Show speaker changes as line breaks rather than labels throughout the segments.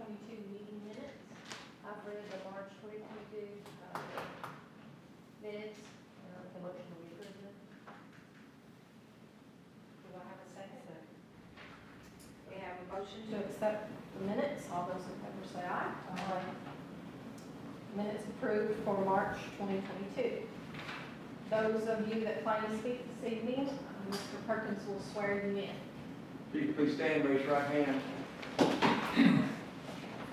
2022 meeting minutes. I've read the March 2022 minutes, and I'll make a motion to approve them. Do I have a second? We have a motion to accept the minutes. All those in favor say aye. Aye. Minutes approved for March 2022. Those of you that plan to speak this evening, Mr. Perkins will swear you in.
If you could please stand, raise your right hand.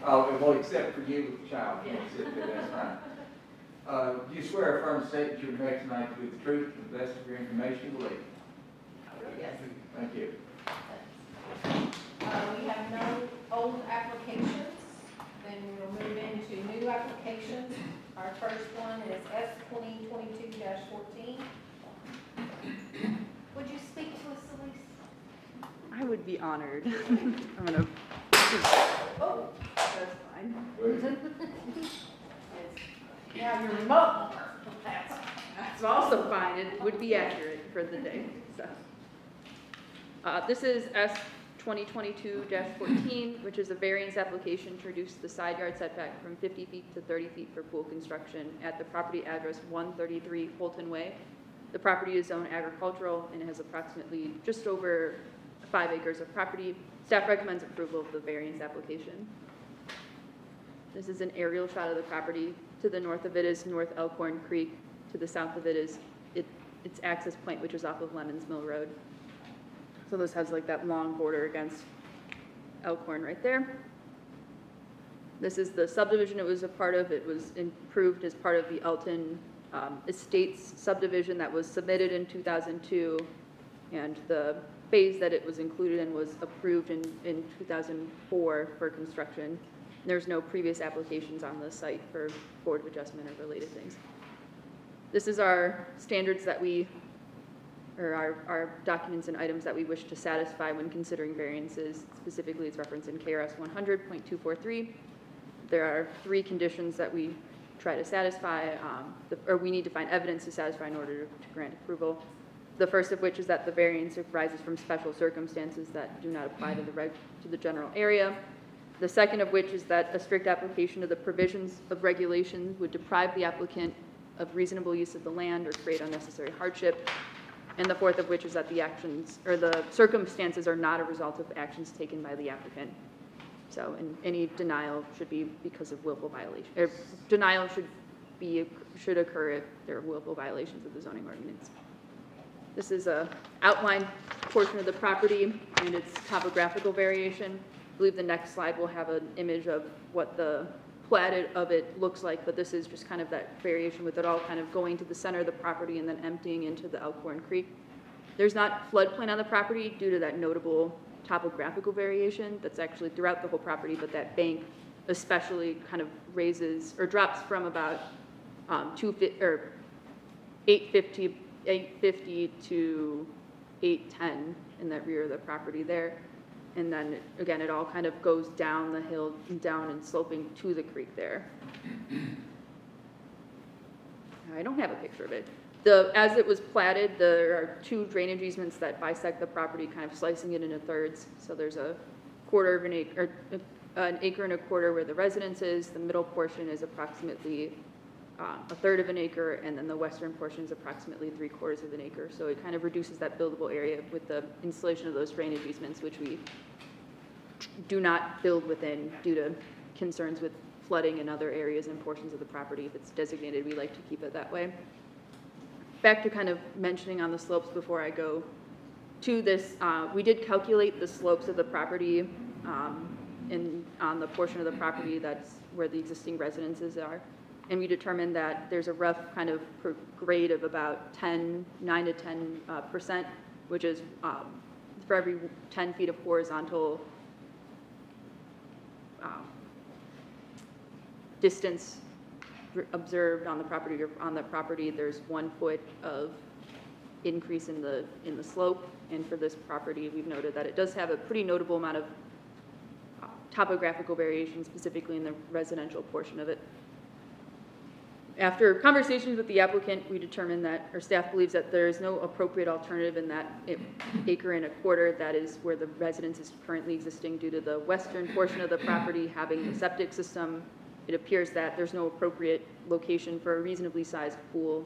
Well, except for you, child.
Yes.
That's fine. Do you swear or affirm to state that you're correct tonight to do the truth to the best of your information and belief?
Yes.
Thank you.
We have no old applications. Then we'll move into new applications. Our first one is S 2022-14. Would you speak to us, Elise?
I would be honored. I'm gonna.
Oh,
That's fine.
now you're remote.
That's also fine. It would be accurate for the day. So, this is S 2022-14, which is a variance application to reduce the side yard setback from 50 feet to 30 feet for pool construction at the property address 133 Holton Way. The property is zoned agricultural and it has approximately just over 5 acres of property. Staff recommends approval of the variance application. This is an aerial shot of the property. To the north of it is North Elkhorn Creek. To the south of it is its access point, which is off of Lemons Mill Road. So this has like that long border against Elkhorn right there. This is the subdivision it was a part of. It was improved as part of the Elton Estates subdivision that was submitted in 2002, and the phase that it was included in was approved in 2004 for construction. There's no previous applications on the site for Board of Adjustment or related things. This is our standards that our documents and items that we wish to satisfy when considering variances. Specifically, it's referenced in KRS 100.243. There are 3 conditions that we try to satisfy, or we need to find evidence to satisfy in order to grant approval. The first of which is that the variance arises from special circumstances that do not apply to the general area. The second of which is that a strict application of the provisions of regulations would deprive the applicant of reasonable use of the land or create unnecessary hardship. And the fourth of which is that the actions or the circumstances are not a result of actions taken by the applicant. So, and any denial should be because of willful violation, or denial should occur if there are willful violations of the zoning ordinance. This is a outlined portion of the property and its topographical variation. I believe the next slide will have an image of what the platted of it looks like, but this is just kind of that variation with it all kind of going to the center of the property and then emptying into the Elkhorn Creek. There's not floodplain on the property due to that notable topographical variation that's actually throughout the whole property, but that bank especially kind of raises or drops from about 850 to 810 in that rear of the property there. And then, again, it all kind of goes down the hill, down and sloping to the creek there. I don't have a picture of it. As it was platted, there are 2 drainage easements that bisect the property, kind of slicing it into thirds. So there's a quarter of an acre, an acre and a quarter where the residence is. The middle portion is approximately a third of an acre, and then the western portion is approximately 3/4 of an acre. So it kind of reduces that buildable area with the installation of those drainage easements, which we do not build within due to concerns with flooding in other areas and portions of the property. If it's designated, we like to keep it that way. Back to kind of mentioning on the slopes before I go to this, we did calculate the slopes of the property on the portion of the property that's where the existing residences are. And we determined that there's a rough kind of grade of about 9 to 10%, which is for every 10 feet of horizontal distance observed on the property, there's 1 foot of increase in the slope. And for this property, we've noted that it does have a pretty notable amount of topographical variation, specifically in the residential portion of it. After conversations with the applicant, we determined that, or staff believes that there is no appropriate alternative in that acre and a quarter. That is where the residence is currently existing due to the western portion of the property having the septic system. It appears that there's no appropriate location for a reasonably sized pool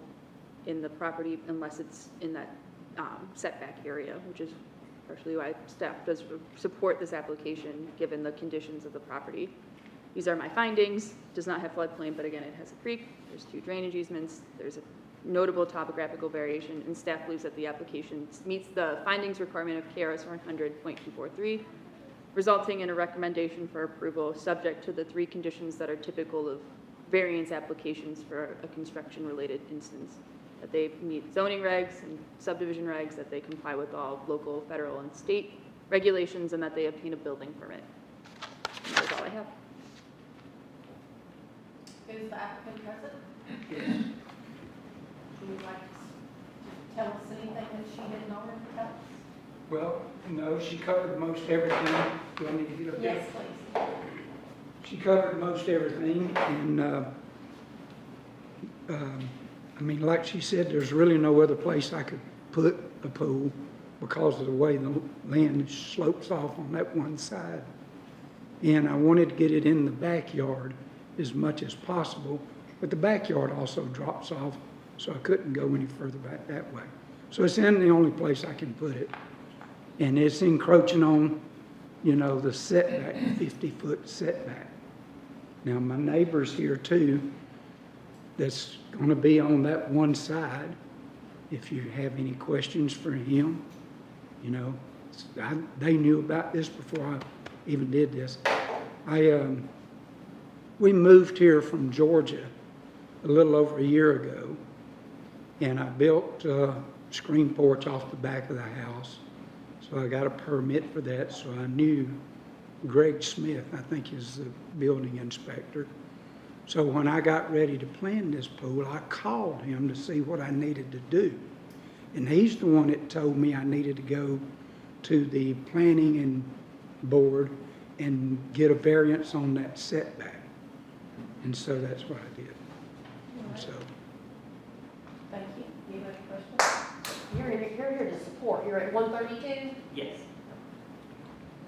in the property unless it's in that setback area, which is partially why staff does support this application given the conditions of the property. These are my findings. Does not have floodplain, but again, it has a creek. There's 2 drainage easements. There's a notable topographical variation, and staff believes that the application meets the findings requirement of KRS 100.243, resulting in a recommendation for approval subject to the 3 conditions that are typical of variance applications for a construction-related instance: that they meet zoning regs and subdivision regs, that they comply with all local, federal, and state regulations, and that they obtain a building permit. And that is all I have.
Is the applicant present?
Yes.
Would you like to tell us anything that she didn't already tell us?
Well, no, she covered most everything. Do I need to get up there?
Yes, please.
She covered most everything, and, I mean, like she said, there's really no other place I could put a pool because of the way the land slopes off on that one side. And I wanted to get it in the backyard as much as possible, but the backyard also drops off, so I couldn't go any further back that way. So it's in the only place I can put it. And it's encroaching on, you know, the setback, 50-foot setback. Now, my neighbor's here too, that's gonna be on that one side. If you have any questions for him, you know, they knew about this before I even did this. We moved here from Georgia a little over a year ago, and I built a screen porch off the back of the house. So I got a permit for that, so I knew Greg Smith, I think is the building inspector. So when I got ready to plan this pool, I called him to see what I needed to do. And he's the one that told me I needed to go to the planning and board and get a variance on that setback. And so that's what I did. So,
Thank you. Do you have any questions? You're here to support. You're at 132?
Yes.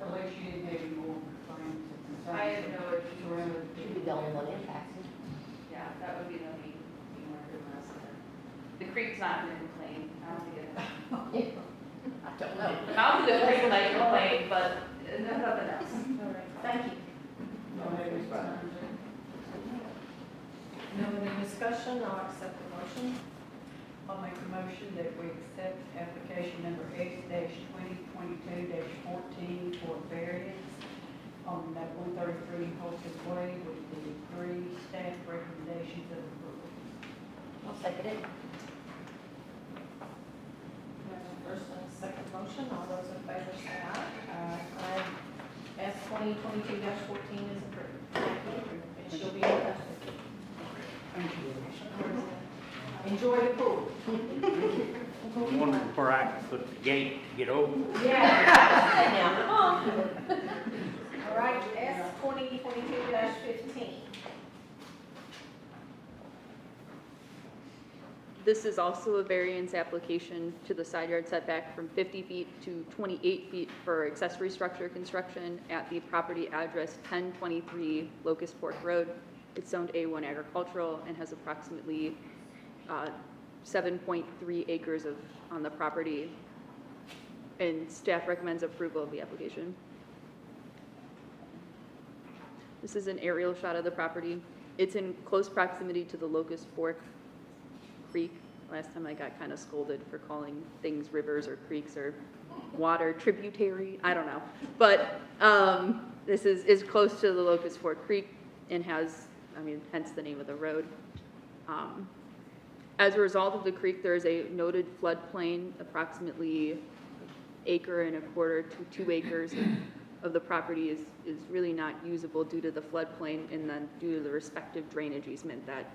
Unless you didn't have any more claims and concerns.
I have no idea.
Should be the only one impacted.
Yeah, that would be the main marker last time. The creek's not going to complain. I don't think it.
I don't know.
I'll do the creek might complain, but nothing else.
All right. Thank you.
Don't have any concerns.
No other discussion, I'll accept the motion.
I'll make a motion that we accept application number X-2022-14 for variance on that 133 Holtis Way with the 3 staff recommendations of approval.
I'll second it. There's a first and a second motion, all those in favor say aye. Aye. S 2022-14 is approved. Thank you, and she'll be in touch with you.
thank you.
Enjoy the pool.
I'm wondering where I can put the gate to get over.
Yeah. Now, come on. All right, S 2022-15.
This is also a variance application to the side yard setback from 50 feet to 28 feet for accessory structure construction at the property address 1023 Locust Fork Road. It's zoned A1 agricultural and has approximately 7.3 acres on the property, and staff recommends approval of the application. This is an aerial shot of the property. It's in close proximity to the Locust Fork Creek. Last time I got kind of scolded for calling things rivers or creeks or water tributary. I don't know. But this is close to the Locust Fork Creek and has, hence the name of the road. As a result of the creek, there is a noted floodplain, approximately 1.25 acres to 2 acres of the property is really not usable due to the floodplain and then due to the respective drainage easement that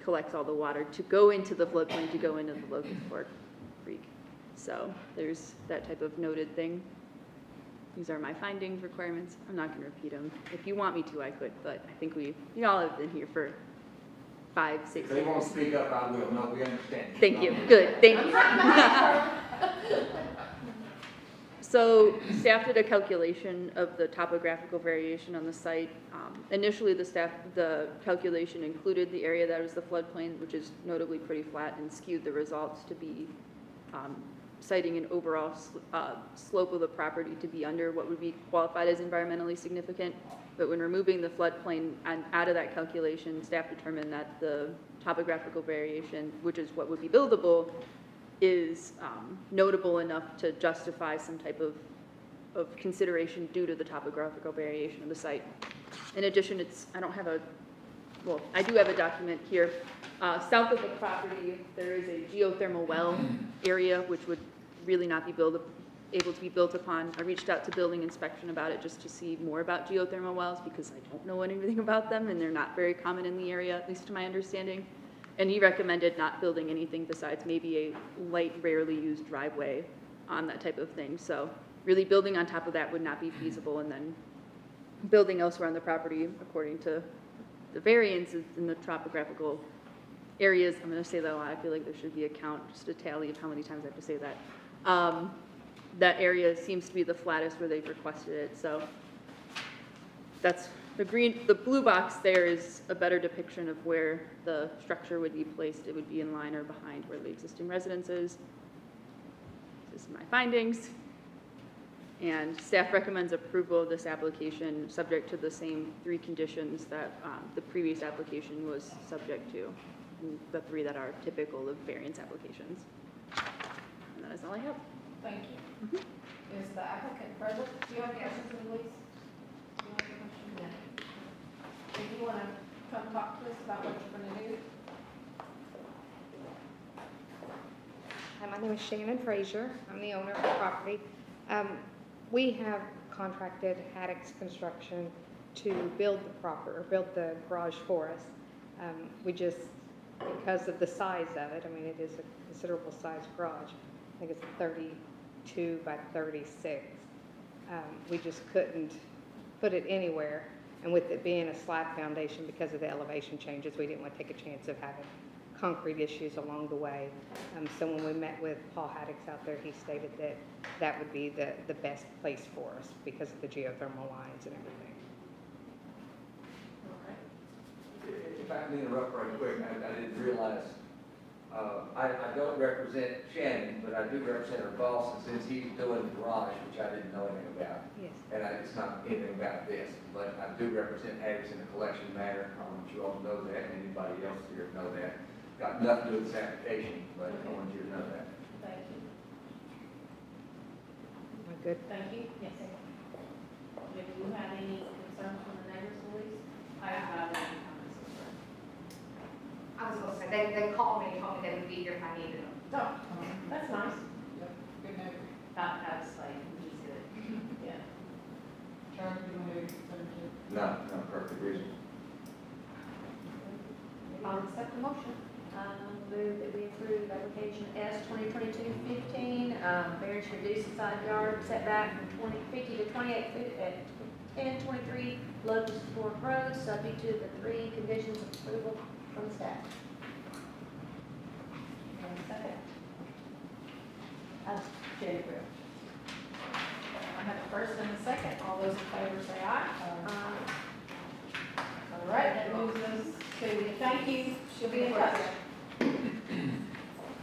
collects all the water to go into the floodplain to go into the Locust Fork Creek. So there's that type of noted thing. These are my findings, requirements. I'm not going to repeat them. If you want me to, I could, but I think we all have been here for 5, 6
If they won't
years.
speak up, I will. No, we understand.
Thank you, good, thank you. So staff did a calculation of the topographical variation on the site. Initially, the calculation included the area that was the floodplain, which is notably pretty flat, and skewed the results to be citing an overall slope of the property to be under what would be qualified as environmentally significant. But when removing the floodplain out of that calculation, staff determined that the topographical variation, which is what would be buildable, is notable enough to justify some type of consideration due to the topographical variation of the site. In addition, I do have a document here. South of the property, there is a geothermal well area, which would really not be able to be built upon. I reached out to building inspection about it just to see more about geothermal wells because I don't know anything about them and they're not very common in the area, at least to my understanding. And he recommended not building anything besides maybe a light, rarely used driveway on that type of thing. So really building on top of that would not be feasible, and then building elsewhere on the property according to the variances in the topographical areas. I'm going to say that a lot. I feel like there should be a count, just a tally of how many times I have to say that. That area seems to be the flattest where they've requested it. So that's the blue box there is a better depiction of where the structure would be placed. It would be in line or behind where the existing residence is. This is my findings. And staff recommends approval of this application subject to the same 3 conditions that the previous application was subject to, and the 3 that are typical of variance applications. And that is all I have.
Thank you. Is the applicant present? Do you have questions, Elise? Do you have a question? No. If you want to come talk to us about what you're going to do?
Hi, my name is Shannon Frazier. I'm the owner of the property. We have contracted Haddock's Construction to build the garage for us. We just, because of the size of it, I mean, it is a considerable size garage. I think it's 32 by 36. We just couldn't put it anywhere. And with it being a slab foundation, because of the elevation changes, we didn't want to take a chance of having concrete issues along the way. So when we met with Paul Haddock's out there, he stated that that would be the best place for us because of the geothermal lines and everything.
If I can interrupt right quick, I didn't realize, I don't represent Shannon, but I do represent her boss, and since he's doing the garage, which I didn't know anything about,
Yes.
and it's not anything about this, but I do represent Haggis in the collection matter. I want you all to know that, and anybody else here to know that. Got nothing to do with this application, but I want you to know that.
Thank you.
Am I good?
Thank you. Yes. If you have any concerns from the neighbors, Elise? I don't have any comments.
I was going to say, they called me and told me they would be here if I needed them.
Oh, that's nice.
Good neighbor.
That was like, he's good.
Yeah.
Charlie, do you want to say
No, perfect reason.
I'll accept the motion.
Move that we approve application S 2022-15, variance to reduce the side yard setback from 50 to 28 feet at 1023 Locust Fork Road, subject to the 3 conditions of approval from staff.
And a second.
Jennifer.
I have a first and a second. All those in favor say aye. All right, that moves us to, thank you, she'll be in touch.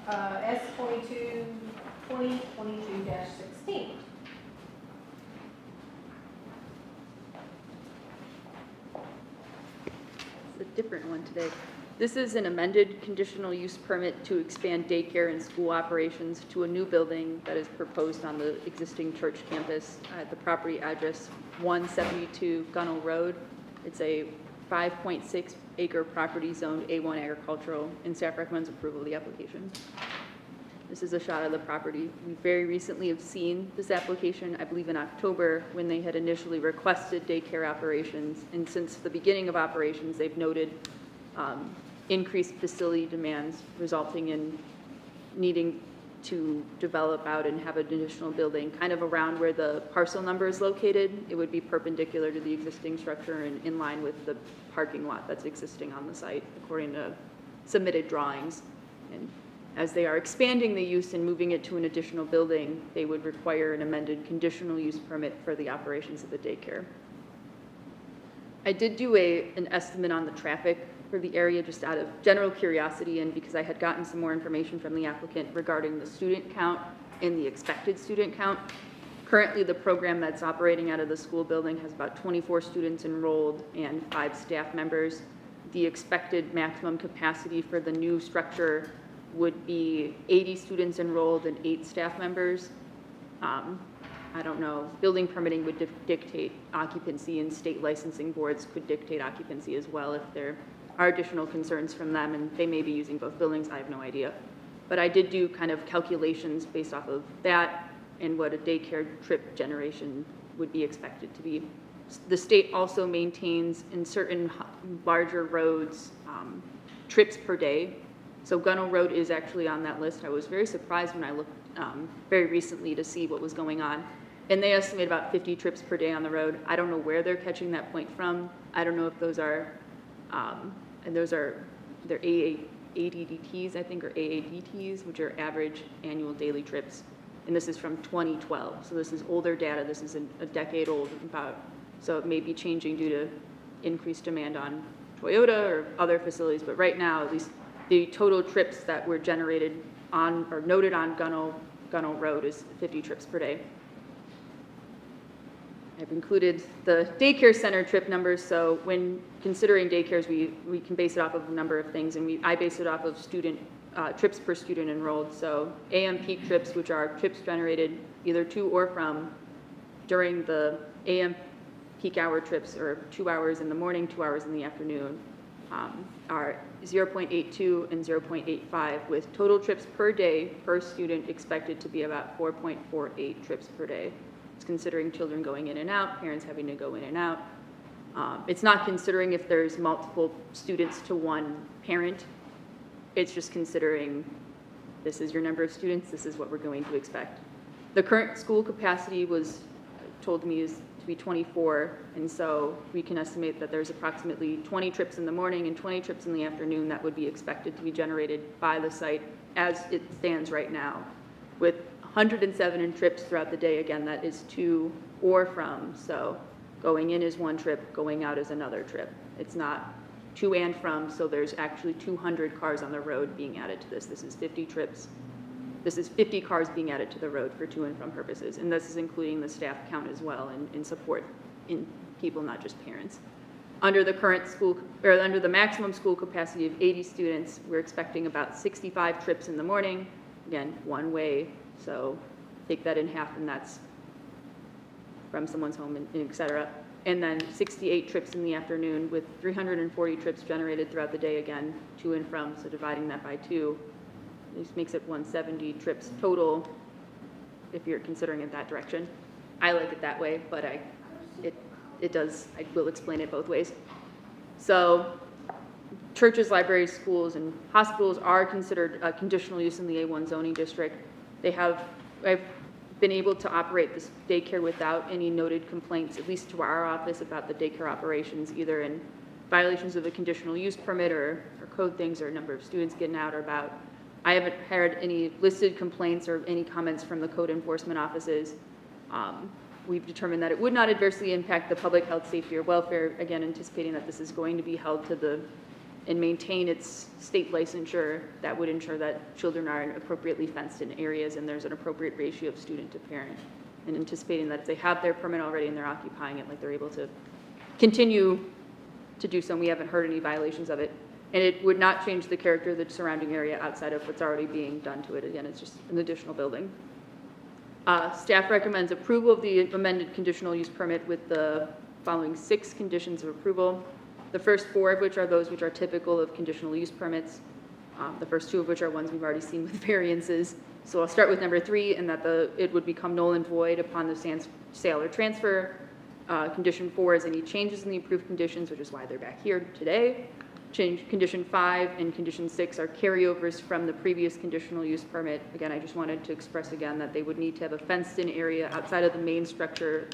S 2022-16.
It's a different one today. This is an amended conditional use permit to expand daycare and school operations to a new building that is proposed on the existing church campus at the property address 172 Gunnell Road. It's a 5.6 acre property zoned A1 agricultural, and staff recommends approval of the application. This is a shot of the property. We very recently have seen this application, I believe in October, when they had initially requested daycare operations, and since the beginning of operations, they've noted increased facility demands resulting in needing to develop out and have an additional building kind of around where the parcel number is located. It would be perpendicular to the existing structure and in line with the parking lot that's existing on the site, according to submitted drawings. And as they are expanding the use and moving it to an additional building, they would require an amended conditional use permit for the operations of the daycare. I did do an estimate on the traffic for the area just out of general curiosity and because I had gotten some more information from the applicant regarding the student count and the expected student count. Currently, the program that's operating out of the school building has about 24 students enrolled and 5 staff members. The expected maximum capacity for the new structure would be 80 students enrolled and 8 staff members. I don't know, building permitting would dictate occupancy and state licensing boards could dictate occupancy as well if there are additional concerns from them and they may be using both buildings, I have no idea. But I did do kind of calculations based off of that and what a daycare trip generation would be expected to be. The state also maintains in certain larger roads trips per day. So Gunnell Road is actually on that list. I was very surprised when I looked very recently to see what was going on. And they estimate about 50 trips per day on the road. I don't know where they're catching that point from. I don't know if those are, they're ADDTs, I think, or AADTs, which are average annual daily trips. And this is from 2012. So this is older data. This is a decade old about. So it may be changing due to increased demand on Toyota or other facilities. But right now, at least the total trips that were generated on or noted on Gunnell Road is 50 trips per day. I've included the daycare center trip numbers, so when considering daycares, we can base it off of a number of things, and I base it off of trips per student enrolled. So AM peak trips, which are trips generated either to or from during the AM peak hour trips, or 2 hours in the morning, 2 hours in the afternoon, are 0.82 and 0.85, with total trips per day per student expected to be about 4.48 trips per day. It's considering children going in and out, parents having to go in and out. It's not considering if there's multiple students to one parent. It's just considering this is your number of students, this is what we're going to expect. The current school capacity was told me is to be 24, and so we can estimate that there's approximately 20 trips in the morning and 20 trips in the afternoon that would be expected to be generated by the site as it stands right now, with 107 trips throughout the day. Again, that is to or from, so going in is one trip, going out is another trip. It's not to and from, so there's actually 200 cars on the road being added to this. This is 50 trips. This is 50 cars being added to the road for to and from purposes, and this is including the staff count as well and in support in people, not just parents. Under the current school, or under the maximum school capacity of 80 students, we're expecting about 65 trips in the morning, again, one way, so take that in half, and that's from someone's home, and et cetera. And then 68 trips in the afternoon with 340 trips generated throughout the day, again, to and from, so dividing that by 2. This makes it 170 trips total if you're considering it that direction. I like it that way, but it does, I will explain it both ways. So churches, libraries, schools, and hospitals are considered conditional use in the A1 zoning district. I've been able to operate this daycare without any noted complaints, at least to our office, about the daycare operations, either in violations of a conditional use permit or code things or number of students getting out or about. I haven't heard any listed complaints or any comments from the code enforcement offices. We've determined that it would not adversely impact the public health, safety, or welfare, again, anticipating that this is going to be held to and maintain its state licensure that would ensure that children are appropriately fenced in areas and there's an appropriate ratio of student to parent, and anticipating that if they have their permit already and they're occupying it, like they're able to continue to do so, and we haven't heard any violations of it. And it would not change the character of the surrounding area outside of what's already being done to it. Again, it's just an additional building. Staff recommends approval of the amended conditional use permit with the following 6 conditions of approval. The first 4 of which are those which are typical of conditional use permits. The first 2 of which are ones we've already seen with variances. So I'll start with number 3, and that it would become null and void upon the sale or transfer. Condition 4 is any changes in the approved conditions, which is why they're back here today. Condition 5 and Condition 6 are carryovers from the previous conditional use permit. Again, I just wanted to express again that they would need to have a fenced-in area outside of the main structure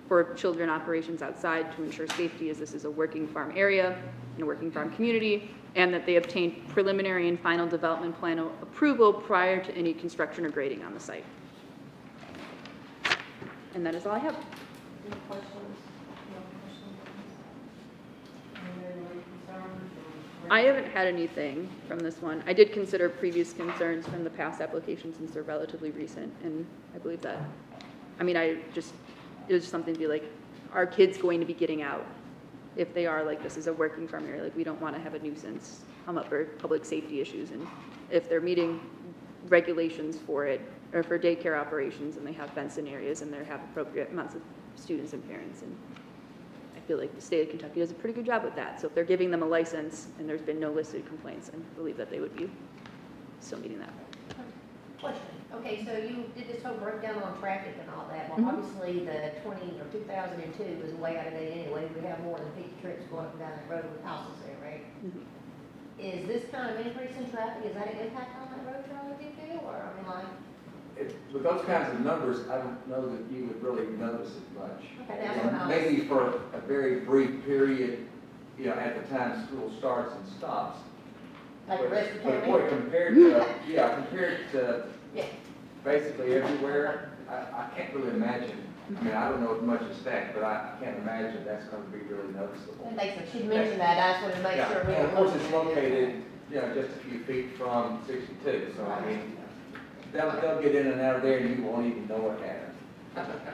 for children operations outside to ensure safety, as this is a working farm area and a working farm community, and that they obtain preliminary and final development plan approval prior to any construction or grading on the site. And that is all I have.
Any questions? No questions?
Any concerns or?
I haven't had anything from this one. I did consider previous concerns from the past applications since they're relatively recent, and I believe that, I mean, it was just something to be like, are kids going to be getting out? If they are, like, this is a working farm area, like, we don't want to have a nuisance come up or public safety issues, and if they're meeting regulations for it, or for daycare operations, and they have fenced-in areas, and they have appropriate amounts of students and parents, and I feel like the state of Kentucky does a pretty good job with that. So if they're giving them a license and there's been no listed complaints, I believe that they would be still meeting that.
Question. Okay, so you did this whole breakdown on traffic and all that. Well,
Mhm.
obviously, the 2002 was way out of date anyway. We have more than 50 trips going up and down that road with houses there, right?
Mhm.
Is this kind of increase in traffic, is that an impact on that road, Charlie, do you feel, or, I mean, like?
With those kinds of numbers, I don't know that you would really notice it much.
Okay, that's
And
what I was-
maybe for a very brief period, you know, at the time school starts and stops.
Like the rest of the
But
county?
boy, compared to
Yeah.
basically everywhere, I can't really imagine. I mean, I don't know as much as that, but I can't imagine that's going to be really noticeable.
That makes sense. She mentioned that, I just wanted to make
Yeah,
sure we
and
were.
of course, it's located, you know, just a few feet from 62, so I mean, they'll get in and out of there and you won't even know what happened.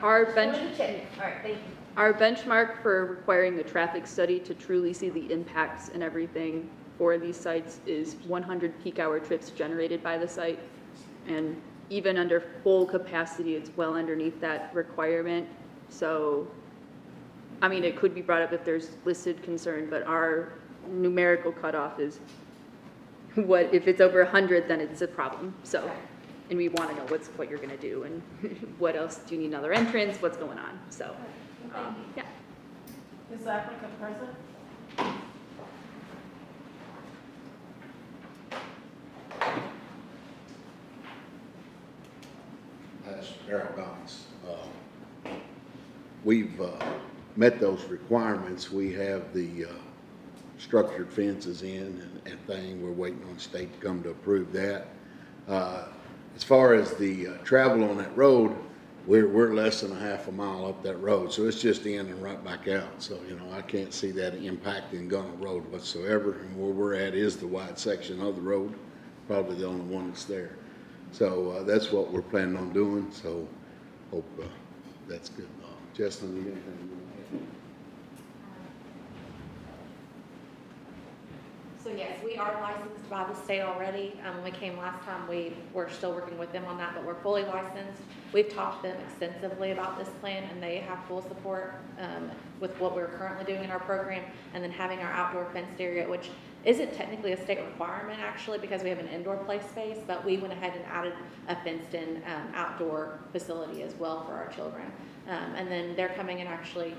Our
Just
bench,
wanted to check. All right, thank you.
Our benchmark for requiring a traffic study to truly see the impacts and everything for these sites is 100 peak hour trips generated by the site. And even under full capacity, it's well underneath that requirement. So, I mean, it could be brought up if there's listed concern, but our numerical cutoff is if it's over 100, then it's a problem. So, and we want to know what you're going to do and what else, do you need another entrance, what's going on? So, yeah.
Is the applicant present?
That's Darrell Goins. We've met those requirements. We have the structured fences in and thing. We're waiting on the state to come to approve that. As far as the travel on that road, we're less than a half a mile up that road, so it's just in and right back out. So, you know, I can't see that impacting Gunner Road whatsoever. And where we're at is the wide section of the road, probably the only one that's there. So that's what we're planning on doing, so hope that's good. Justin, you got anything you want to add?
So yes, we are licensed by the state already. When we came last time, we were still working with them on that, but we're fully licensed. We've talked to them extensively about this plan, and they have full support with what we're currently doing in our program, and then having our outdoor fenced area, which isn't technically a state requirement actually, because we have an indoor play space, but we went ahead and added a fenced-in outdoor facility as well for our children. And then they're coming and actually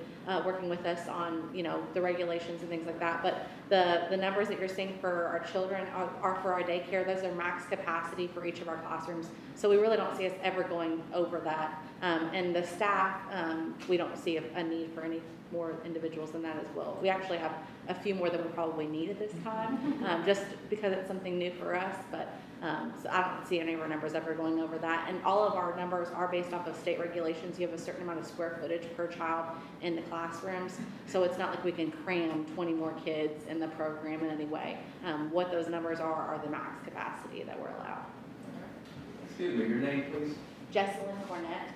working with us on, you know, the regulations and things like that. But the numbers that you're seeing for our children are for our daycare. Those are max capacity for each of our classrooms. So we really don't see us ever going over that. And the staff, we don't see a need for any more individuals than that as well. We actually have a few more than we probably need at this time, just because it's something new for us. But so I don't see any of our numbers ever going over that. And all of our numbers are based off of state regulations. You have a certain amount of square footage per child in the classrooms. So it's not like we can cram 20 more kids in the program in any way. What those numbers are the max capacity that we're allowed.
Excuse me, your name, please?
Jesselyn Cornett.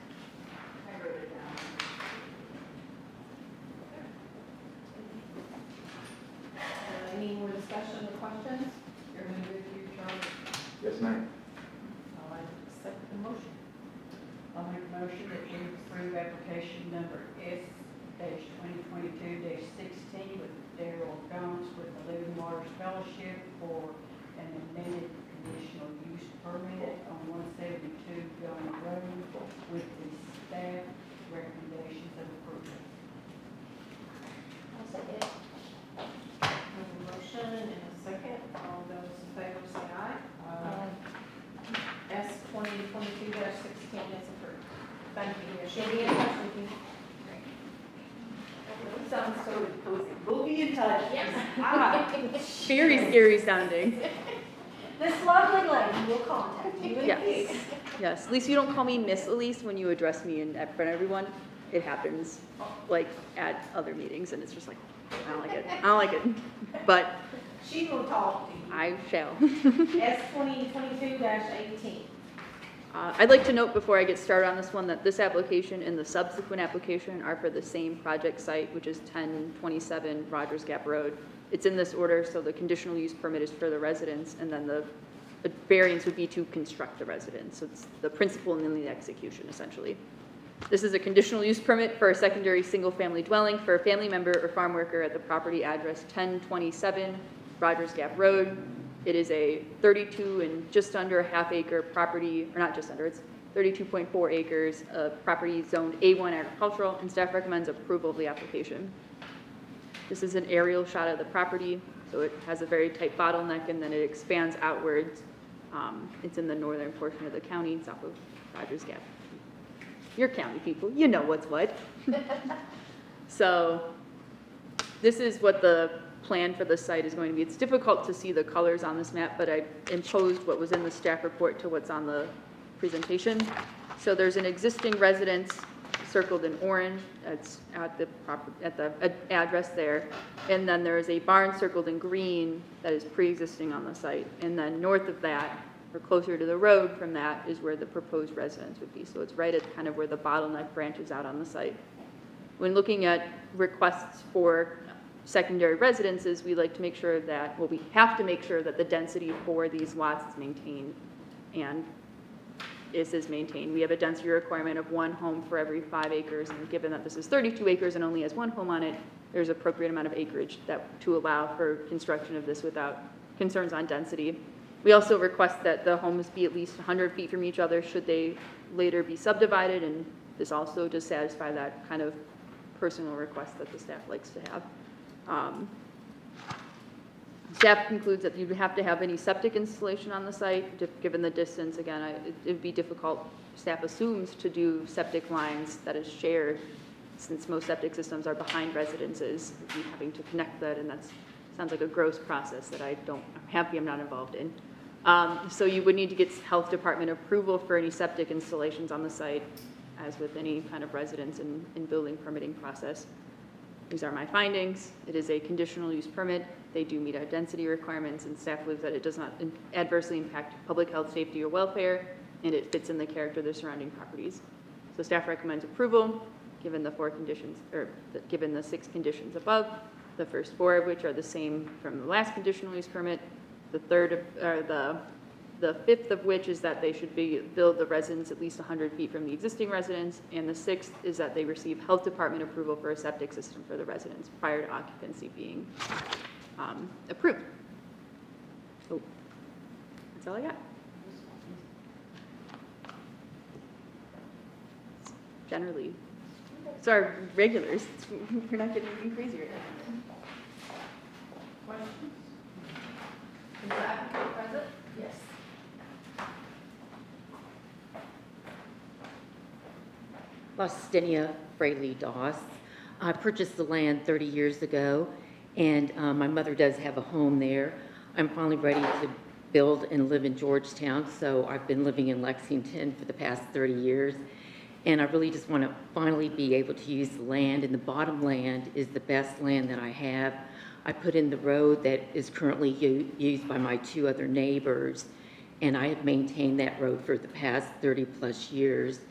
I wrote it down.
Any more discussion or questions? You're going to review, Charlie?
Yes, ma'am.
I'll accept the motion.
I'll make a motion that we approve application number S-2022-16 with Darrell Goins with the Living Waters Fellowship for an amended conditional use permit on 172 Gunner Road with the staff recommendations of approval.
I'll second it.
We have a motion and
sounds so cozy.
We'll be in touch.
Very scary sounding.
This lovely lady will contact you in a
Yes,
few.
yes. At least you don't call me Miss Elise when you address me in front of everyone. It happens like at other meetings, and it's just like, I don't like it. I don't like it. But
She will talk to you.
I shall.
S 2022-18.
I'd like to note before I get started on this one that this application and the subsequent application are for the same project site, which is 1027 Rogers Gap Road. It's in this order, so the conditional use permit is for the residence, and then the variance would be to construct the residence. So it's the principle and then the execution, essentially. This is a conditional use permit for a secondary single-family dwelling for a family member or farm worker at the property address 1027 Rogers Gap Road. It is a 32 and just under a half acre property, or not just under, it's 32.4 acres of property zoned A1 agricultural, and staff recommends approval of the application. This is an aerial shot of the property, so it has a very tight bottleneck and then it expands outwards. It's in the northern portion of the county, it's off of Rogers Gap. Your county people, you know what's what. So this is what the plan for the site is going to be. It's difficult to see the colors on this map, but I imposed what was in the staff report to what's on the presentation. So there's an existing residence circled in orange. It's at the address there. And then there is a barn circled in green that is pre-existing on the site. And then north of that, or closer to the road from that, is where the proposed residence would be. So it's right at kind of where the bottleneck branches out on the site. When looking at requests for secondary residences, we like to make sure that, well, we have to make sure that the density for these lots is maintained, and is maintained. We have a density requirement of 1 home for every 5 acres, and given that this is 32 acres and only has 1 home on it, there's appropriate amount of acreage to allow for construction of this without concerns on density. We also request that the homes be at least 100 feet from each other should they later be subdivided, and this also does satisfy that kind of personal request that the staff likes to have. Staff concludes that you'd have to have any septic installation on the site, given the distance. Again, it would be difficult, staff assumes, to do septic lines that is shared, since most septic systems are behind residences, having to connect that, and that sounds like a gross process that I'm happy I'm not involved in. So you would need to get health department approval for any septic installations on the site, as with any kind of residence and building permitting process. These are my findings. It is a conditional use permit. They do meet our density requirements, and staff believes that it does not adversely impact public health, safety, or welfare, and it fits in the character of the surrounding properties. So staff recommends approval, given the 4 conditions, or given the 6 conditions above, the first 4 of which are the same from the last conditional use permit. The the 5th of which is that they should build the residence at least 100 feet from the existing residence, and the 6th is that they receive health department approval for a septic system for the residence prior to occupancy being approved. So that's all I got. Generally, it's our regulars. We're not getting anything crazy right now.
Questions? Is the applicant present? Yes.
Lastinia Fraley Doss. I purchased the land 30 years ago, and my mother does have a home there. I'm finally ready to build and live in Georgetown, so I've been living in Lexington for the past 30 years, and I really just want to finally be able to use the land, and the bottom land is the best land that I have. I put in the road that is currently used by my 2 other neighbors, and I have maintained that road for the past 30 plus years.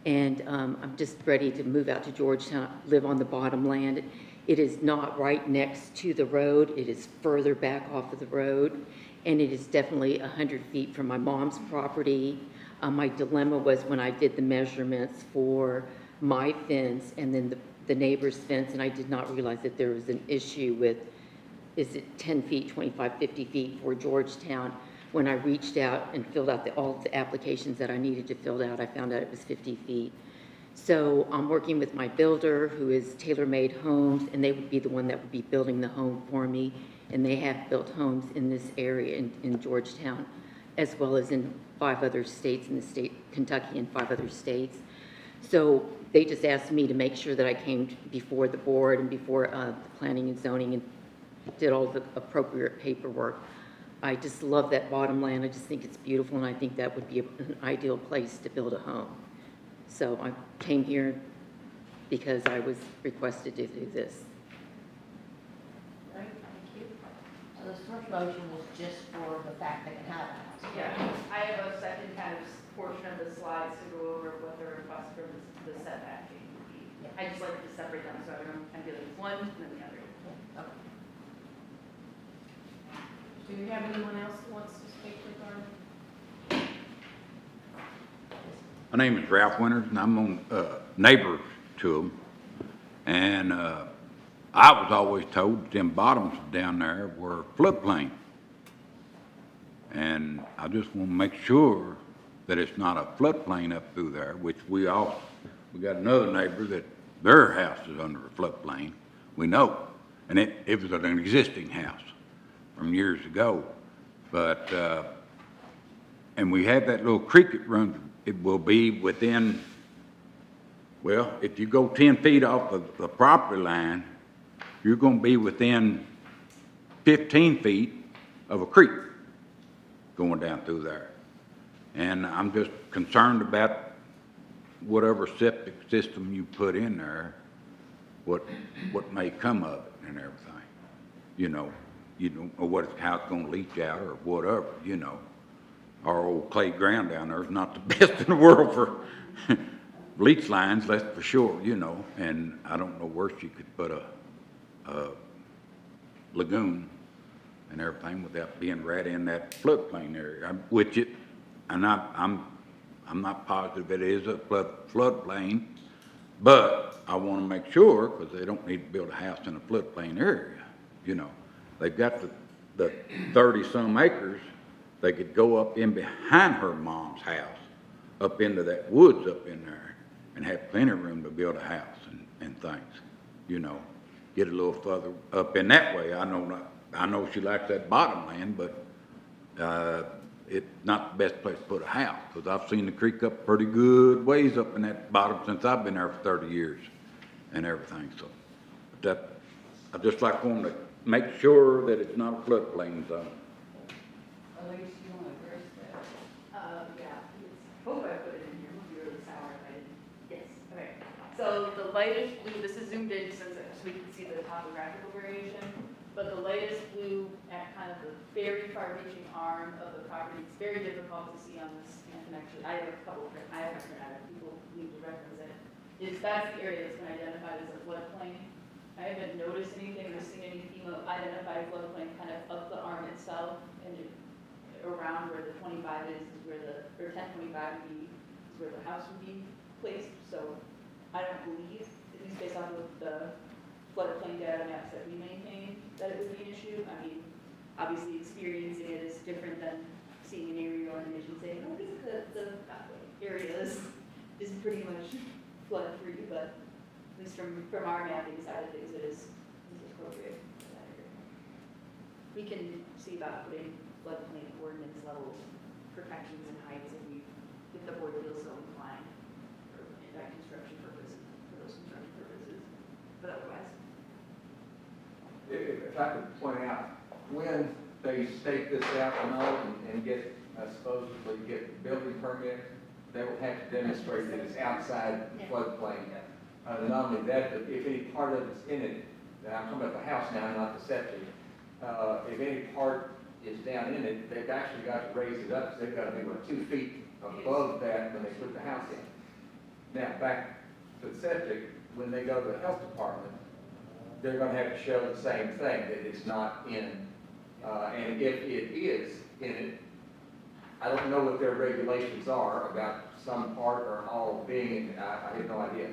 And I'm just ready to move out to Georgetown, live on the bottom land. It is not right next to the road. It is further back off of the road, and it is definitely 100 feet from my mom's property. My dilemma was when I did the measurements for my fence and then the neighbor's fence, and I did not realize that there was an issue with, is it 10 feet, 25, 50 feet for Georgetown? When I reached out and filled out all the applications that I needed to fill out, I found out it was 50 feet. So I'm working with my builder, who is Tailor Made Homes, and they would be the one that would be building the home for me. And they have built homes in this area in Georgetown, as well as in 5 other states in the state, Kentucky and 5 other states. So they just asked me to make sure that I came before the board and before the planning and zoning and did all the appropriate paperwork. I just love that bottom land. I just think it's beautiful, and I think that would be an ideal place to build a home. So I came here because I was requested to do this.
Great, thank you. So this first motion was just for the fact they can have a house.
Yeah, I have a second kind of portion of the slides to go over what the request for the setback change would be. I just like to separate them so I don't kind of be like one and then the other.
Okay.
Do we have anyone else that wants to speak regarding?
My name is Ralph Winters, and I'm on neighbor to them. And I was always told that them bottoms down there were floodplain. And I just want to make sure that it's not a floodplain up through there, which we got another neighbor that their house is under a floodplain. We know, and it was an existing house from years ago. But, and we have that little creek that runs, it will be within, well, if you go 10 feet off of the property line, you're going to be within 15 feet of a creek going down through there. And I'm just concerned about whatever septic system you put in there, what may come of it and everything. You know, you don't know how it's going to leach out or whatever, you know. Our old clay ground down there is not the best in the world for leach lines, that's for sure, you know. And I don't know where she could put a lagoon and everything without being right in that floodplain area, which it, and I'm not positive it is a floodplain, but I want to make sure, because they don't need to build a house in a floodplain area, you know. They've got the 30-some acres. They could go up in behind her mom's house, up into that woods up in there, and have plenty of room to build a house and things, you know. Get a little further up in that way. I know she likes that bottom land, but it's not the best place to put a house, because I've seen the creek up pretty good ways up in that bottom since I've been there for 30 years and everything. So that, I just like wanting to make sure that it's not a floodplain zone.
Elise, you want to address that?
Yeah, hope I put it in here, it would be really sour if I didn't. Yes, okay. So the lightest blue, this is zoomed in so we can see the topographical variation, but the lightest blue at kind of the very far reaching arm of the property, it's very difficult to see on this, and actually I have a couple of, I have people need to reference it, that's the area that's been identified as a floodplain. I haven't noticed anything or seen any FEMA identified floodplain kind of up the arm itself and around where the 25 is where the, or 1025 would be, is where the house would be placed. So I don't believe, at least based off of the floodplain data maps that we maintain, that it would be an issue. I mean, obviously experiencing it is different than seeing an aerial image and saying, oh, this is the area is pretty much flood free, but at least from our mapping side of things, it is appropriate for that area. We can see about putting floodplain ordinance levels, protections and heights if the board feels so inclined for that construction purposes, for those construction purposes, but otherwise.
If I could point out, when they stake this out and get, supposedly get building permit, they will have to demonstrate that it's outside the floodplain. Not only that, but if any part of it's in it, now I'm talking about the house now, not the septic, if any part is down in it, they've actually got to raise it up, so they've got to be, 2 feet above that when they put the house in. Now, back to the septic, when they go to the health department, they're going to have to show the same thing, that it's not in. And if it is in it, I don't know what their regulations are about some part or all being in it. I have no idea.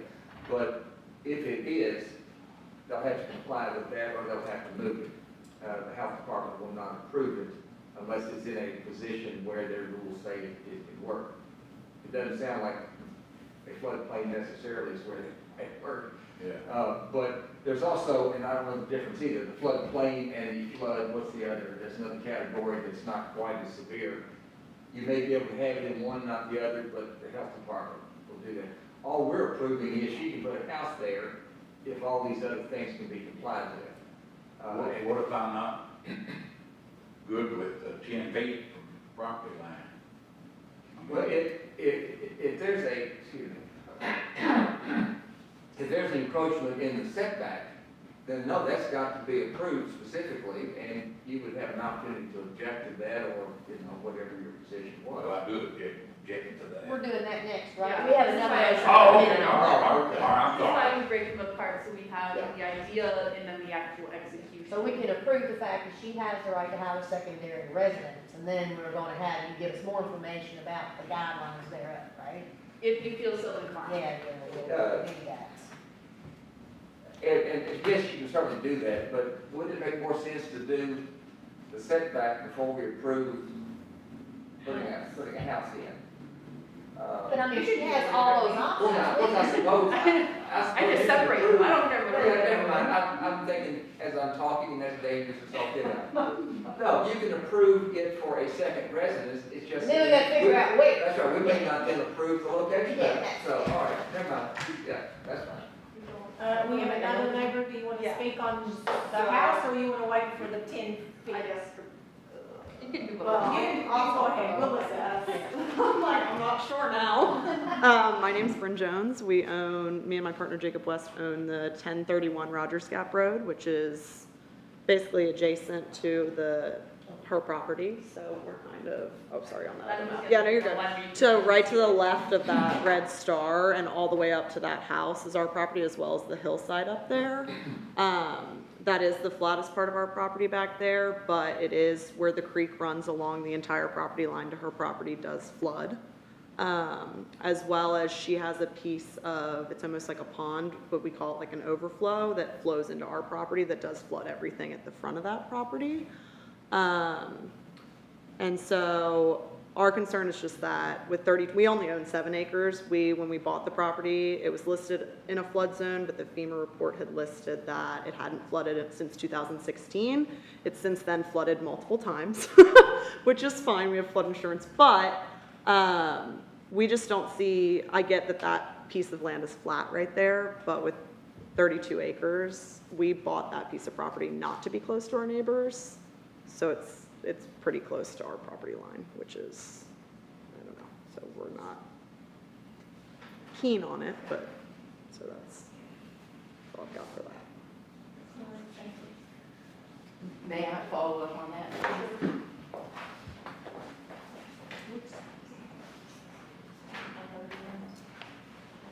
But if it is, they'll have to comply with that or they'll have to move it. The health department will not approve it unless it's in a position where their rules say it can work. It doesn't sound like a floodplain necessarily is where they work. Yeah. But there's also, and I don't know the difference either, the floodplain and the flood, what's the other? There's another category that's not quite as severe. You may be able to have it in one, not the other, but the health department will do that. all we're approving is she can put a house there if all these other things can be complied with.
What if I'm not good with the 10 feet from the property line?
Well, if there's a, excuse me, if there's an encroachment in the setback, then no, that's got to be approved specifically, and you would have an opportunity to object to that, or, whatever your position was.
Well, I do object to that.
We're doing that next, right?
Yeah.
We have another.
Oh, okay, all right, I'm
That's
sorry.
why we break them apart, so we have the idea and then the actual execution.
So we can approve the fact that she has the right to have a secondary residence, and then we're gonna have you give us more information about the guidelines thereof, right?
If you feel so inclined.
Yeah, we'll do that.
And yes, you can certainly do that, but wouldn't it make more sense to do the setback before we approve putting a house in?
But I mean, she has all those options.
Well, I suppose.
I just separate them, I don't care what.
Never mind, I'm thinking, as I'm talking, that's dangerous, it's all get out. No, you can approve it for a second residence, it's just.
Then we gotta figure out where.
That's right, we may not then approve the location,
Yeah.
so, all right, never mind, yeah, that's fine.
We have another neighbor, do you want to
Yeah.
speak on the house, or you want to wait for the 10 feet?
I guess, you can do both.
Well, you go ahead, we'll listen.
I'm like, I'm not sure now. My name's Bryn Jones. Me and my partner Jacob West own the 1031 Rogers Gap Road, which is basically adjacent to her property. So we're kind of, oh, sorry on that. Yeah, no, you're good. So right to the left of that red star and all the way up to that house is our property, as well as the hillside up there. That is the flattest part of our property back there, but it is where the creek runs along the entire property line to her property does flood. As well as she has a piece of, it's almost like a pond, but we call it like an overflow that flows into our property that does flood everything at the front of that property. And so our concern is just that with we only own 7 acres. When we bought the property, it was listed in a flood zone, but the FEMA report had listed that it hadn't flooded it since 2016. It's since then flooded multiple times, which is fine. We have flood insurance, but we just don't see, I get that piece of land is flat right there, but with 32 acres, we bought that piece of property not to be close to our neighbors. So it's pretty close to our property line, which is, I don't know, so we're not keen on it, but, so that's all I've got for that.
May I follow up on that?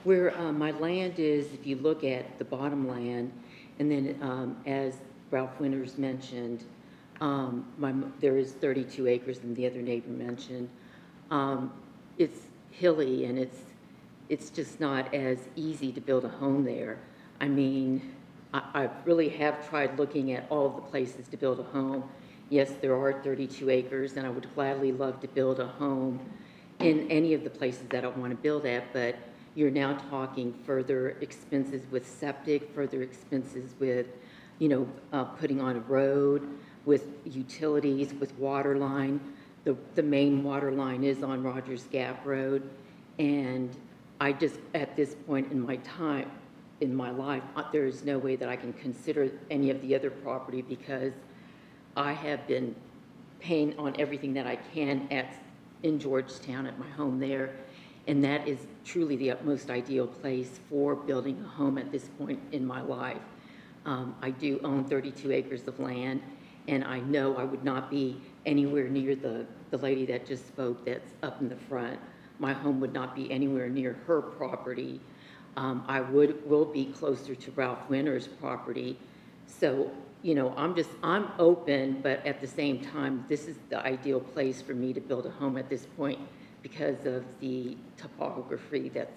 Where my land is, if you look at the bottom land, and then as Ralph Winters mentioned, there is 32 acres, and the other neighbor mentioned, it's hilly, and it's just not as easy to build a home there. I mean, I really have tried looking at all of the places to build a home. Yes, there are 32 acres, and I would gladly love to build a home in any of the places that I want to build at, but you're now talking further expenses with septic, further expenses with, putting on a road, with utilities, with water line. The main water line is on Rogers Gap Road. And I just, at this point in my time, in my life, there is no way that I can consider any of the other property, because I have been paying on everything that I can in Georgetown at my home there. And that is truly the most ideal place for building a home at this point in my life. I do own 32 acres of land, and I know I would not be anywhere near the lady that just spoke that's up in the front. My home would not be anywhere near her property. I will be closer to Ralph Winter's property. So, I'm open, but at the same time, this is the ideal place for me to build a home at this point because of the topography that's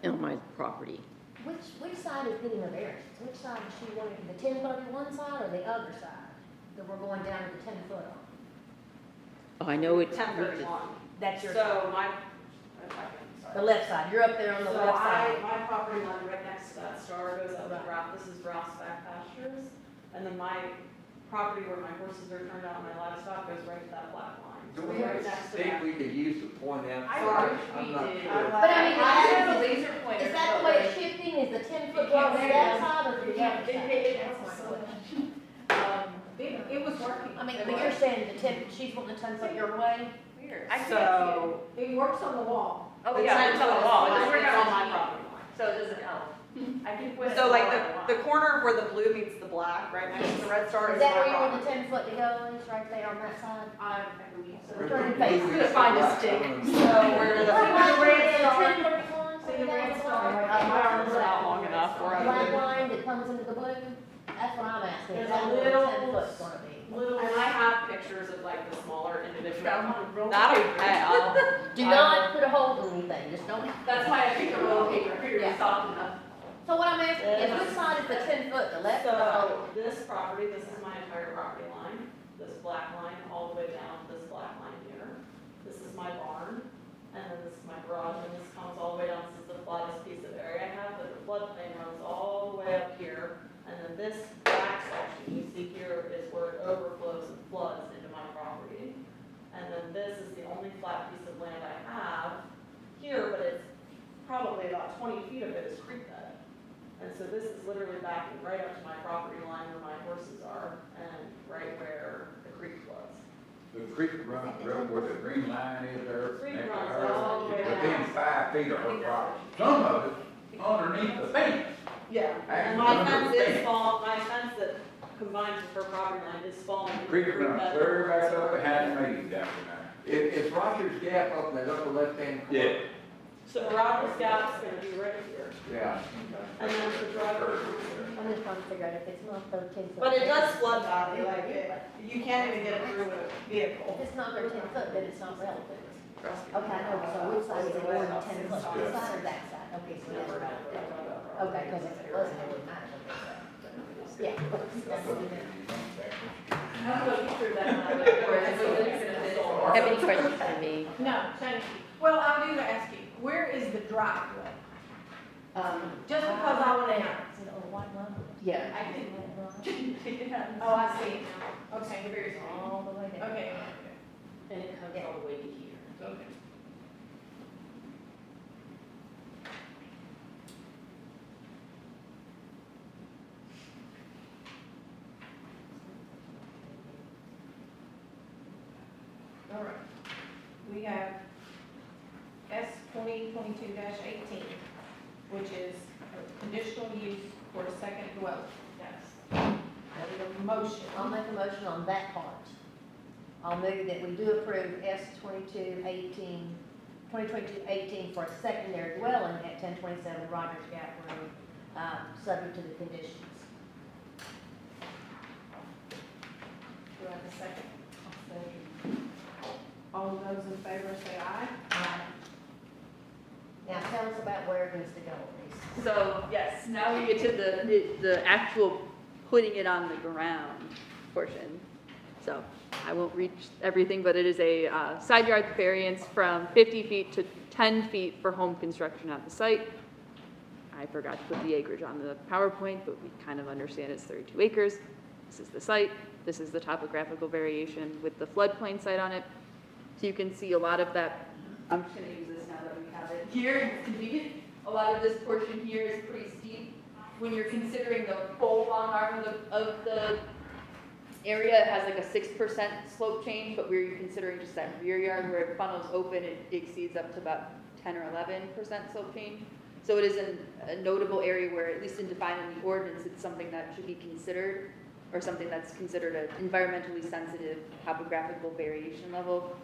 on my property.
Which side is getting the variance? Which side is she wanting, the 1031 side or the other side that we're going down to the 10 foot on?
Oh, I know it's
1031.
That's your
So
side. The
sorry.
left side, you're up there on the
So
left side.
my property line right next to that star goes up to Ralph. This is Ralph's back pastures. And then my property where my horses are turned out and my livestock goes right to that black line.
Do
So
we
we're
have
right
a
next to
stick
that.
we could use to point out?
I
Sorry,
wish
I'm
we
not
did.
sure.
But I mean,
I have
is
a laser pointer.
is that the way it's shifting, is the 10-foot wall on that side or the other side? That's my question.
It was working.
I mean, but you're saying the 10, she's wanting the 10 foot your way?
Weird. I can't
So,
see it. It works on the wall.
oh yeah, it's on the wall, it's on my property line.
So it doesn't help. I think when.
So like the corner where the blue meets the black, right next to the red star
Is
is
that
my
where you want the
property.
10 foot to go, is right there on that side?
I believe so.
With
Turn
the
face.
blue
Gonna find a
black
stick.
one.
So where the
See the red star?
my arms are not long enough for
Black
it.
line that comes into the blue, that's what I'm asking.
There's
Is that
a
where the
little-
10 foot's gonna be?
And I have pictures of like the smaller individual. That I have.
Do not put a hole in anything, just don't.
That's why I picked a roll of paper. I figured it was soft enough.
So what I'm asking is which side is the 10 foot, the left or the right?
So this property, this is my entire property line, this black line all the way down to this black line here. This is my barn, and then this is my garage, and this comes all the way down. This is the flattest piece of area I have, but the floodplain runs all the way up here. And then this back section you see here is where it overflows and floods into my property. And then this is the only flat piece of land I have here, but it's probably about 20 feet of it is creek bed. And so this is literally backing right up to my property line where my horses are and right where the creek floods.
The creek runs where the green line is there.
Creek
next to
runs
her,
all the way
within
down.
5 feet of her property. Some of it underneath the fence.
Yeah, and my fence is small, my fence that combines with her property line is falling. into the
Creek runs
bed.
clear back up behind me down there.
Is Rogers Gap up in that upper left-hand corner?
Yeah.
So Rogers Gap's gonna be right here.
Yeah.
And then the driveway.
I'm just trying to figure out if it's not 13 foot.
But it does flood body, like you can't even get it through with a
If
vehicle.
it's not 13 foot, then it's not relevant.
Trust me.
Okay, I know, so which side is it more than 10 foot, this side or that side? Okay, so that's relevant. Okay, because if it wasn't, it wouldn't matter. Yeah.
I'll go through that.
Have any questions for me?
No, thank you. Well, I do ask you, where is the driveway? Just because I want to know.
Is it a white line?
Yeah.
I didn't. Oh, I see. Okay.
All the way down.
Okay.
And it comes all the way to here.
Okay. All right. We have S 2022-18, which is a conditional use for a second dwelling. Yes. I need a motion.
I'll make a motion on that part. I'll move that we do approve S 2022-18 for a secondary dwelling at 1027 Rogers Gap Road, subject to the conditions.
Do I have a second? All those in favor say aye.
Now tell us about where it needs to go, please.
So, yes, now we get to the actual putting it on the ground portion. So, I won't reach everything, but it is a side yard variance from 50 feet to 10 feet for home construction at the site. I forgot to put the acreage on the PowerPoint, but we kind of understand it's 32 acres. This is the site. This is the topographical variation with the floodplain site on it. So you can see a lot of that. I'm just going to use this now that we have it here. It's convenient. A lot of this portion here is pretty steep. When you're considering the full long arm of the area, it has like a 6% slope change, but we're considering just that rear yard where it funnels open, it exceeds up to about 10 or 11% slope change. So it is a notable area where, at least in defining the ordinance, it's something that should be considered, or something that's considered an environmentally sensitive topographical variation level.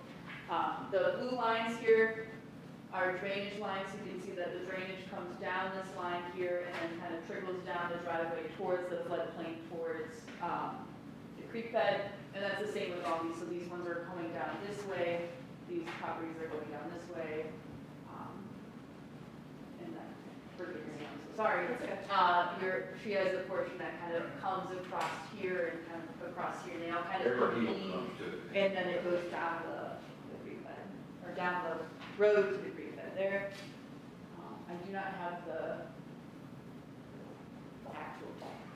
The blue lines here are drainage lines. You can see that the drainage comes down this line here and then kind of trickles down the driveway towards the floodplain, towards the creek bed. And that's the same with all these. So these ones are coming down this way. These properties are going down this way. And then, forgive me, I'm so sorry. She has a portion that kind of comes across here and kind of across here. And they all kind of convene. And then it goes down the creek bed, or down the road to the creek bed there. I do not have the actual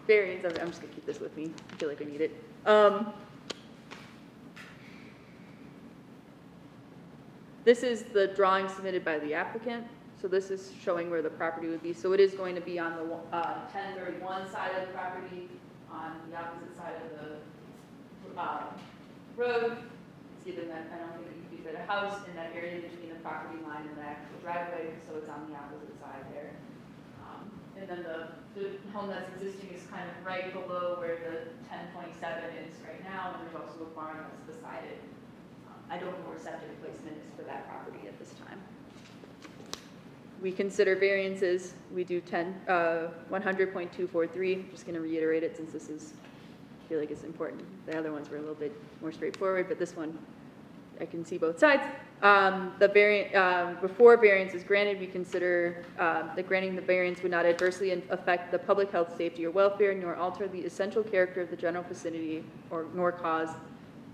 variance, I'm just gonna keep this with me, I feel like I need it. This is the drawing submitted by the applicant, so this is showing where the property would be. So it is going to be on the 1031 side of the property, on the opposite side of the road. It's given that, I don't think that you could fit a house in that area between the property line and the actual driveway, so it's on the opposite side there. And then the home that's existing is kind of right below where the 1027 is right now, and there's also a barn that's beside it. I don't know where septic placement is for that property at this time. We consider variances, we do 100.243, I'm just gonna reiterate it since this is, I feel like it's important. The other ones were a little bit more straightforward, but this one, I can see both sides. Before variance is granted, we consider that granting the variance would not adversely affect the public health, safety, or welfare, nor alter the essential character of the general vicinity, nor cause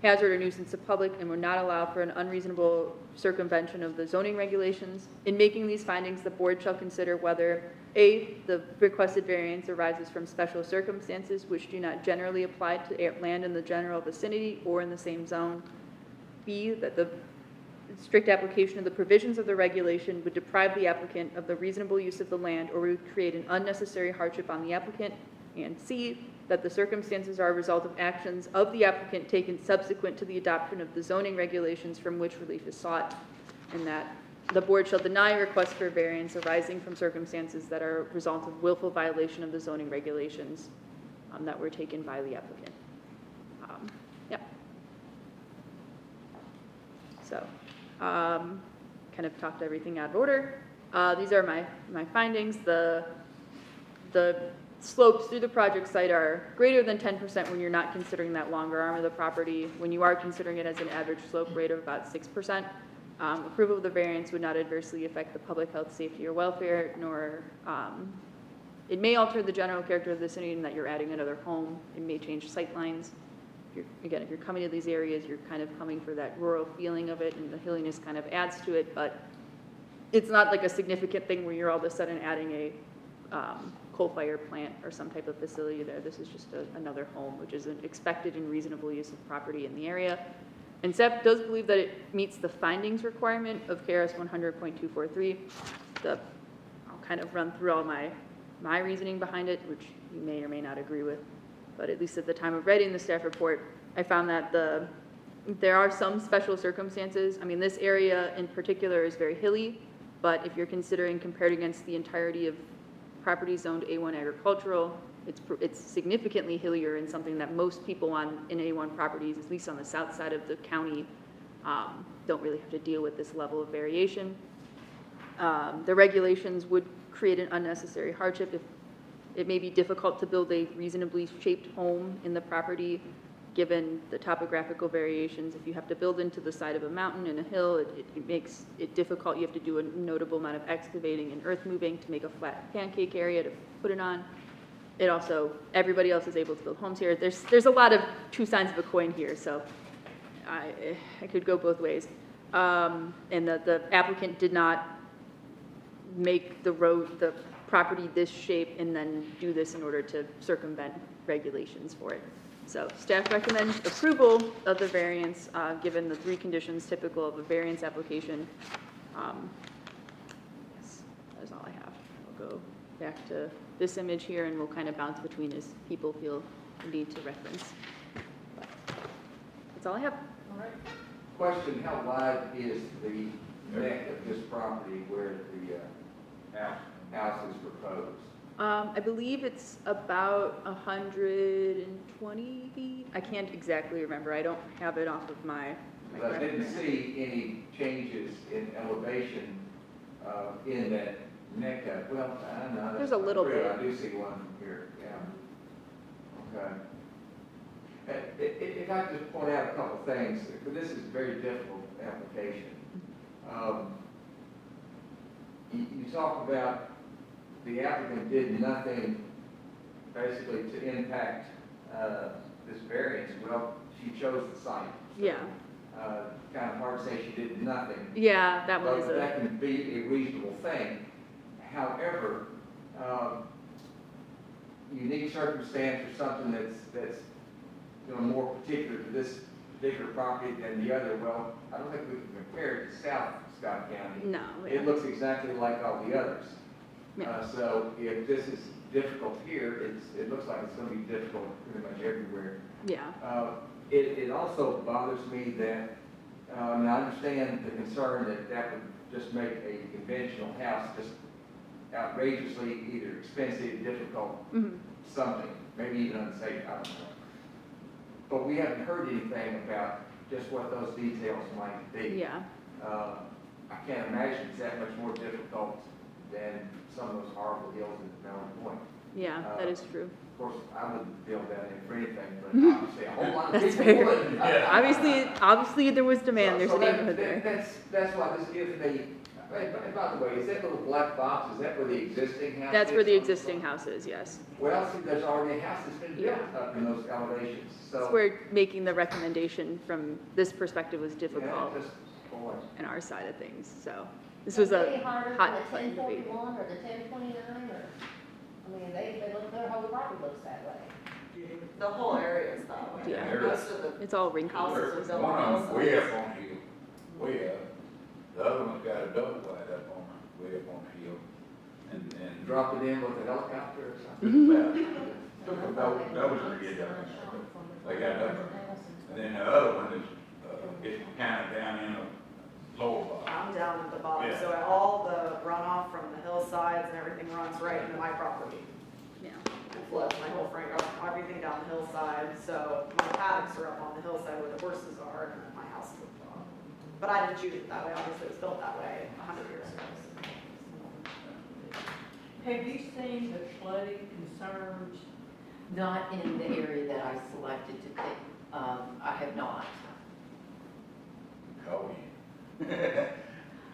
hazard or nuisance to public, and would not allow for an unreasonable circumvention of the zoning regulations. In making these findings, the board shall consider whether A, the requested variance arises from special circumstances which do not generally apply to land in the general vicinity or in the same zone. B, that the strict application of the provisions of the regulation would deprive the applicant of the reasonable use of the land or would create an unnecessary hardship on the applicant. And C, that the circumstances are a result of actions of the applicant taken subsequent to the adoption of the zoning regulations from which relief is sought, and that the board shall deny requests for variance arising from circumstances that are a result of willful violation of the zoning regulations that were taken by the applicant. So, kind of talked everything out of order. These are my findings. The slopes through the project site are greater than 10% when you're not considering that longer arm of the property. When you are considering it as an average slope rate of about 6%, approval of the variance would not adversely affect the public health, safety, or welfare, nor it may alter the general character of the vicinity in that you're adding another home. It may change sight lines. If you're coming to these areas, you're kind of coming for that rural feeling of it, and the hilliness kind of adds to it, but it's not like a significant thing where you're all of a sudden adding a coal-fired plant or some type of facility there. This is just another home, which is an expected and reasonable use of property in the area. And SEP does believe that it meets the findings requirement of KRS 100.243. I'll kind of run through all my reasoning behind it, which you may or may not agree with. But at least at the time of writing the staff report, I found that there are some special circumstances. I mean, this area in particular is very hilly, but if you're considering compared against the entirety of property zoned A1 agricultural, it's significantly hillier and something that most people in A1 properties, at least on the south side of the county, don't really have to deal with this level of variation. The regulations would create an unnecessary hardship if it may be difficult to build a reasonably shaped home in the property, given the topographical variations. If you have to build into the side of a mountain and a hill, it makes it difficult. You have to do a notable amount of excavating and earth moving to make a flat pancake area to put it on. It also, everybody else is able to build homes here. There's a lot of two sides of a coin here, so I could go both ways. And the applicant did not make the property this shape and then do this in order to circumvent regulations for it. So staff recommends approval of the variance given the three conditions typical of a variance application. Yes, that is all I have. I'll go back to this image here and we'll kind of bounce between as people feel the need to reference. But that's all I have.
All right. Question, how wide is the neck of this property where the house is proposed?
I believe it's about 120 feet. I can't exactly remember. I don't have it off of my
But I didn't see any changes in elevation in that neck of, well, I don't know.
There's a little bit.
I do see one here, yeah. Okay. If I could just point out a couple things, this is a very difficult application. You talk about the applicant did nothing basically to impact this variance. Well, she chose the site. So,
yeah.
Kind of hard to say she did nothing.
Yeah, that one is
that can be a reasonable thing. However, unique circumstance or something that's, you know, more particular to this particular property than the other, well, I don't think we can compare it to South Scott County.
No.
It looks exactly like all the others.
Yeah.
So if this is difficult here, it looks like it's gonna be difficult pretty much everywhere.
Yeah.
It also bothers me that, and I understand the concern that would just make a conventional house just outrageously either expensive, difficult, something, maybe even unsafe, I don't know. But we haven't heard anything about just what those details might be.
Yeah.
I can't imagine it's that much more difficult than some of those horrible hills at Mountain Point.
Yeah, that is true.
Of course, I wouldn't build that in for anything, but obviously a whole lot of
That's
people
fair.
would.
Obviously there was demand. There's
So
a neighborhood there.
That's why this gives me, and by the way, is that little black box, is that where the existing house is?
That's where the existing house is, yes.
Well, see, there's already a house that's been built
Yeah.
up in those elevations, so.
That's where making the recommendation from this perspective was
Yeah,
difficult
just, boy.
in our side of things, so. This was a hot button
The
debate.
1041 or the 1029 or, I mean, they look, their whole property looks that way.
The whole area is that way.
Yeah.
Most of the
It's all wrinkly.
houses are built
One
on
of them way up on the hill, way up. The other one's got a double wide up on, way up on the hill. And
Drop it in with a helicopter or something.
took about, that was to get up. They got up. And then the other one is, it's kind of down in the lower bottom.
I'm down at the bottom,
Yeah.
so all the runoff from the hillsides and everything runs right into my property.
Yeah.
It floods my whole front yard, everything down the hillside, so my paddocks are up on the hillside where the horses are, and then my house is at the bottom. But I didn't choose it that way, obviously it was built that way 100 years ago.
Have you seen the flooding concerns?
Not in the area that I selected to take, I have not.
Oh,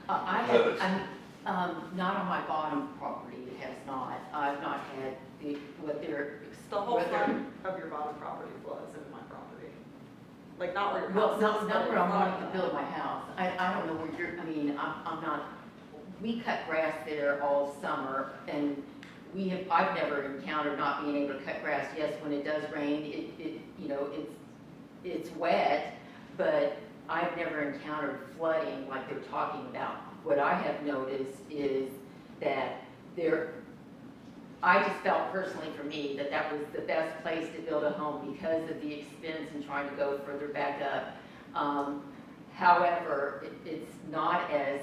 I have, not on my bottom property, it has not. I've not had what they're.
The whole
what they're-
front of your bottom property floods into my property. Like not where your
Well,
house is.
not
but
where
your
I'm
front
wanting to
of
build
it.
my house. I don't know where you're, I mean, I'm not, we cut grass there all summer, and I've never encountered not being able to cut grass. Yes, when it does rain, you know, it's wet, but I've never encountered flooding like they're talking about. What I have noticed is that I just felt personally for me that that was the best place to build a home because of the expense in trying to go further back up. However, it's not as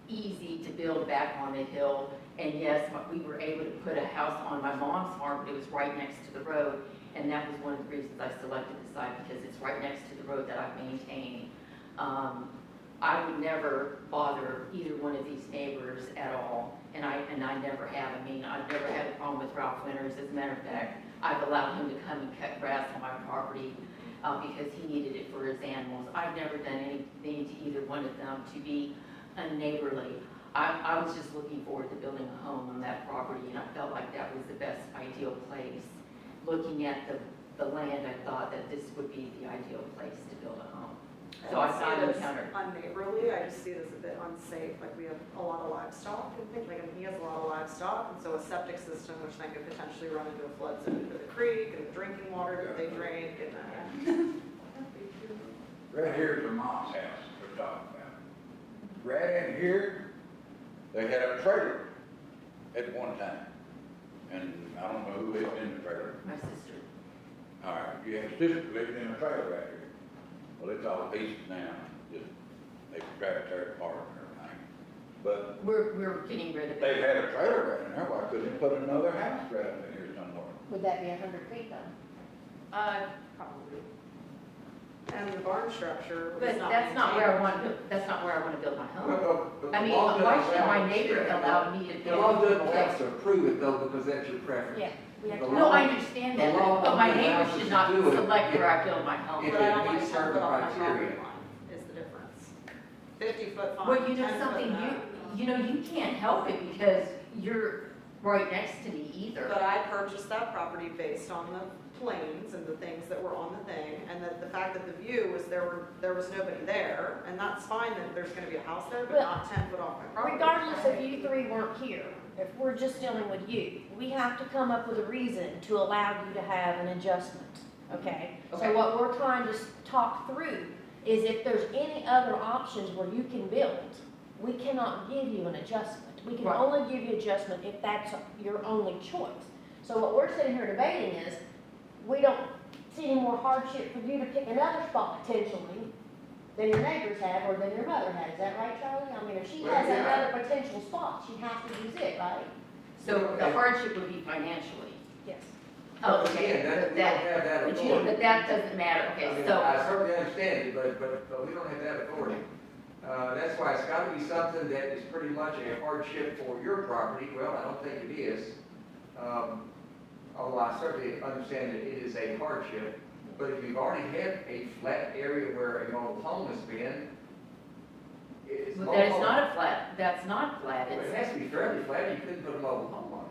easy to build back on the hill. And yes, we were able to put a house on my mom's farm, but it was right next to the road. And that was one of the reasons I selected the site, because it's right next to the road that I maintain. I would never bother either one of these neighbors at all, and I never have. I mean, I've never had a problem with Ralph Winters. As a matter of fact, I've allowed him to come and cut grass on my property because he needed it for his animals. I've never done anything to either one of them to be unneighborly. I was just looking forward to building a home on that property, and I felt like that was the best ideal place. Looking at the land, I thought that this would be the ideal place to build a home. So I've not encountered.
Unneighborly, I just see it as a bit unsafe, like we have a lot of livestock and things, like, I mean, he has a lot of livestock, and so a septic system, which then could potentially run into a flood zone for the creek and the drinking water that they drink, and
Right here is the mom's house we're talking about. Right in here, they had a trailer at one time. And I don't know who lived in the trailer.
My sister.
All right, you have a sister living in a trailer right here. Well, it's all pieces now, just, they try to tear it apart and everything. But
We're getting rid of
they
it.
had a trailer right in there, why couldn't they put another house right up in here somewhere?
Would that be 100 feet though?
Probably.
and the barn structure was
But
not
that's not where I
maintained.
want to, that's not where I want to build my home.
But the
I mean,
law
why
doesn't
should my
allow-
neighbor allow me to
The
build?
law doesn't allow us to approve it though, because that's your preference.
Yeah. We have
The
to-
No,
law-
I understand that,
the law
but my
doesn't allow
neighbor
us
should
to
not
do it
select
if-
where I build my home.
if
But I don't
it
want
meets
to put
certain
it on my
criteria.
property line, is the difference. 50-foot fine,
Well, you know
10-foot
something,
no.
you know, you can't help it because you're right next to me either.
But I purchased that property based on the planes and the things that were on the thing, and that the fact that the view was there was nobody there, and that's fine that there's gonna be a house there, but
But
not 10 foot off my property.
Regardless if you three weren't here, if we're just dealing with you, we have to come up with a reason to allow you to have an adjustment, okay?
Okay.
So what we're trying to talk through is if there's any other options where you can build, we cannot give you an adjustment. We can
Right.
only give you adjustment if that's your only choice. So what we're sitting here debating is, we don't see any more hardship for you to pick another spot potentially than your neighbors have or than your mother has. Is that right, Charlie? I mean, if she
Well,
has
yeah.
another potential spot, she has to use it, right?
So the hardship would be financially.
Yes.
Oh,
But
okay.
again, that, we don't have that
But
authority.
but that doesn't matter,
I
okay,
mean,
so.
I certainly understand it, but we don't have that authority. That's why it's gotta be something that is pretty much a hardship for your property. Well, I don't think it is. Although I certainly understand that it is a hardship. But if you've already had a flat area where a mobile home has been, it's
But
mobile
that is
home.
not a flat, that's not flat,
Well,
it's.
it has to be fairly flat, you couldn't put a mobile home on it.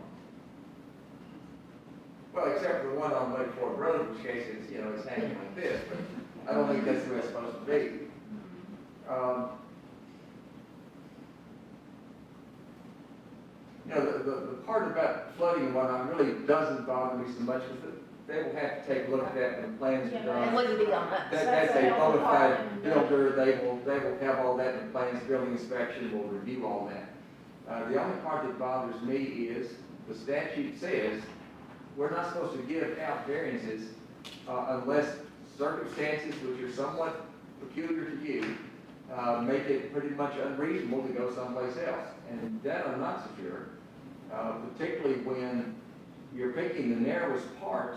Well, except for the one on Lake Ford Road, in which case it's, you know, it's hanging like this, but I don't think that's the way it's supposed to be. You know, the part about flooding and whatnot really doesn't bother me so much, because they will have to take a look at that when the plans are
And
done.
wouldn't be on us.
That's a bona fide
And,
builder, they will have all that in the plans, building inspection will review all that. The only part that bothers me is, the statute says, we're not supposed to give out variances unless circumstances which are somewhat peculiar to you make it pretty much unreasonable to go someplace else. And that I'm not so sure, particularly when you're picking the narrowest part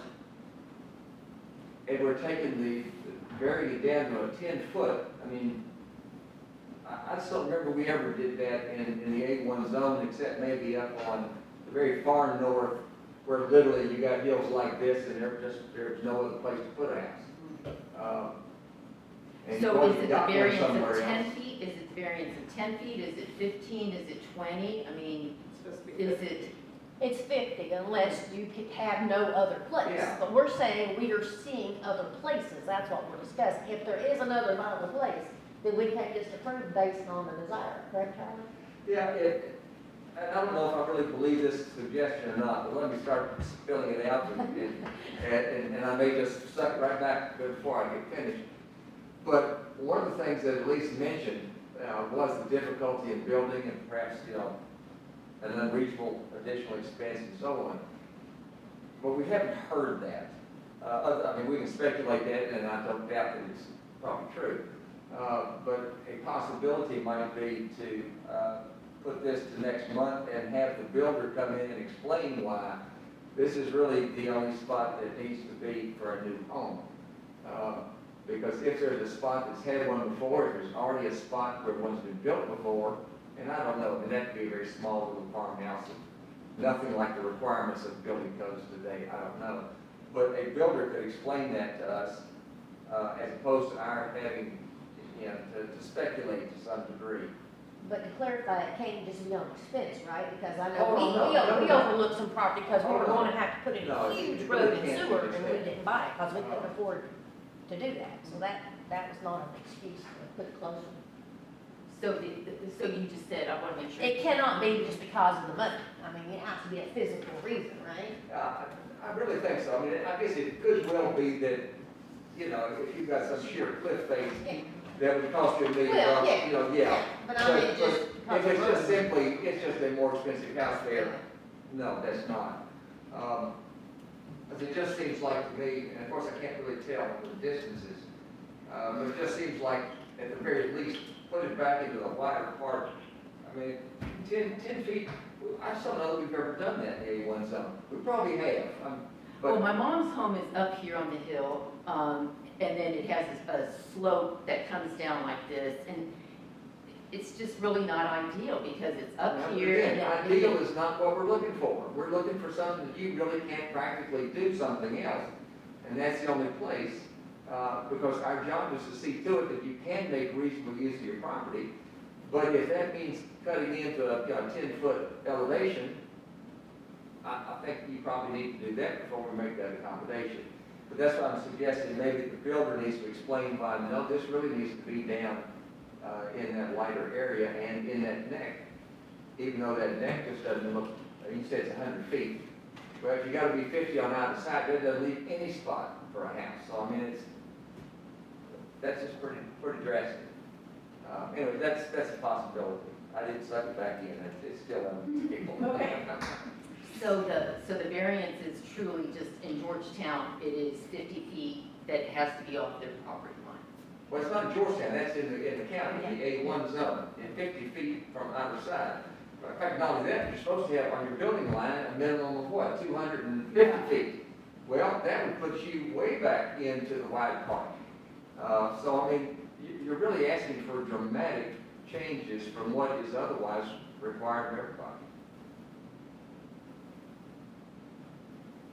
and we're taking varying it down to a 10-foot. I mean, I just don't remember we ever did that in the A1 zone, except maybe up on the very far north, where literally you got hills like this and there's no other place to put a house. And
So
you've
is
already
it the
got one
variance
somewhere
of 10
else.
feet? Is it the variance of 10 feet? Is it 15? Is it 20? I mean, is it,
It's 50 unless you could have no other place.
Yeah.
But we're saying we are seeing other places, that's what we're discussing. If there is another viable place, then we can't just approve based on the desire, correct, Charlie?
Yeah, and I don't know if I really believe this suggestion or not, but let me start spilling it out, and I may just suck it right back before I get finished. But one of the things that at least mentioned was the difficulty in building and perhaps, you know, an unreasonable additional expense and so on. But we haven't heard that. I mean, we can speculate that, and I don't doubt that it's probably true. But a possibility might be to put this to next month and have the builder come in and explain why this is really the only spot that needs to be for a new home. Because if there's a spot that's had one before, if there's already a spot where one's been built before, and I don't know, and that could be a very small little farmhouse, nothing like the requirements of building codes today, I don't know. But a builder could explain that to us, as opposed to our having, you know, to speculate to some degree.
But to clarify, it can't just be on expense, right? Because I
Oh,
know
no,
we
no.
overlooked some property because we
Oh,
were
no.
going to have to put in
No,
a huge
it
road
really
and
can't
sewer,
be
and we
expense.
didn't buy it because we couldn't afford to do that. So that was not an excuse to put it closer.
so so you just said, I want to make sure.
It cannot be just because of the money. I mean, it has to be a physical reason, right?
I really think so. I mean, I guess it could well be that, you know, if you've got some sheer cliff face, that would cost you $1 million,
Well, yeah.
you know, yeah.
But I mean, just
If
because
it's
of
just
road.
simply, it's just a more expensive house there, no, that's not. Because it just seems like to me, and of course I can't really tell the distances, but it just seems like at the very least, put it back into the wider part. I mean, 10 feet, I just don't know that we've ever done that in the A1 zone. We probably have, but.
Well, my mom's home is up here on the hill, and then it has a slope that comes down like this, and it's just really not ideal because it's up
Now,
here.
again,
And
ideal is not what we're looking for. We're looking for something that you really can't practically do something else. And that's the only place, because our job is to see to it that you can make reasonable use of your property. But if that means cutting into a 10-foot elevation, I think you probably need to do that before we make that accommodation. But that's why I'm suggesting maybe the builder needs to explain why, no, this really needs to be down in that wider area and in that neck. even though that deck just doesn't look, you said it's 100 feet. Well, if you gotta be 50 on either side, that doesn't leave any spot for a house. So, I mean, that's just pretty drastic. Anyway, that's a possibility. I didn't suck it back in, it's still unbelievable.
So the variance is truly just, in Georgetown, it is 50 feet that has to be off their property line.
Well, it's not Georgetown, that's in the county, the A1 zone, and 50 feet from either side. In fact, not only that, you're supposed to have on your building line a minimum of what, 250 feet? Well, that would put you way back into the wide part. So, I mean, you're really asking for dramatic changes from what is otherwise required of everybody.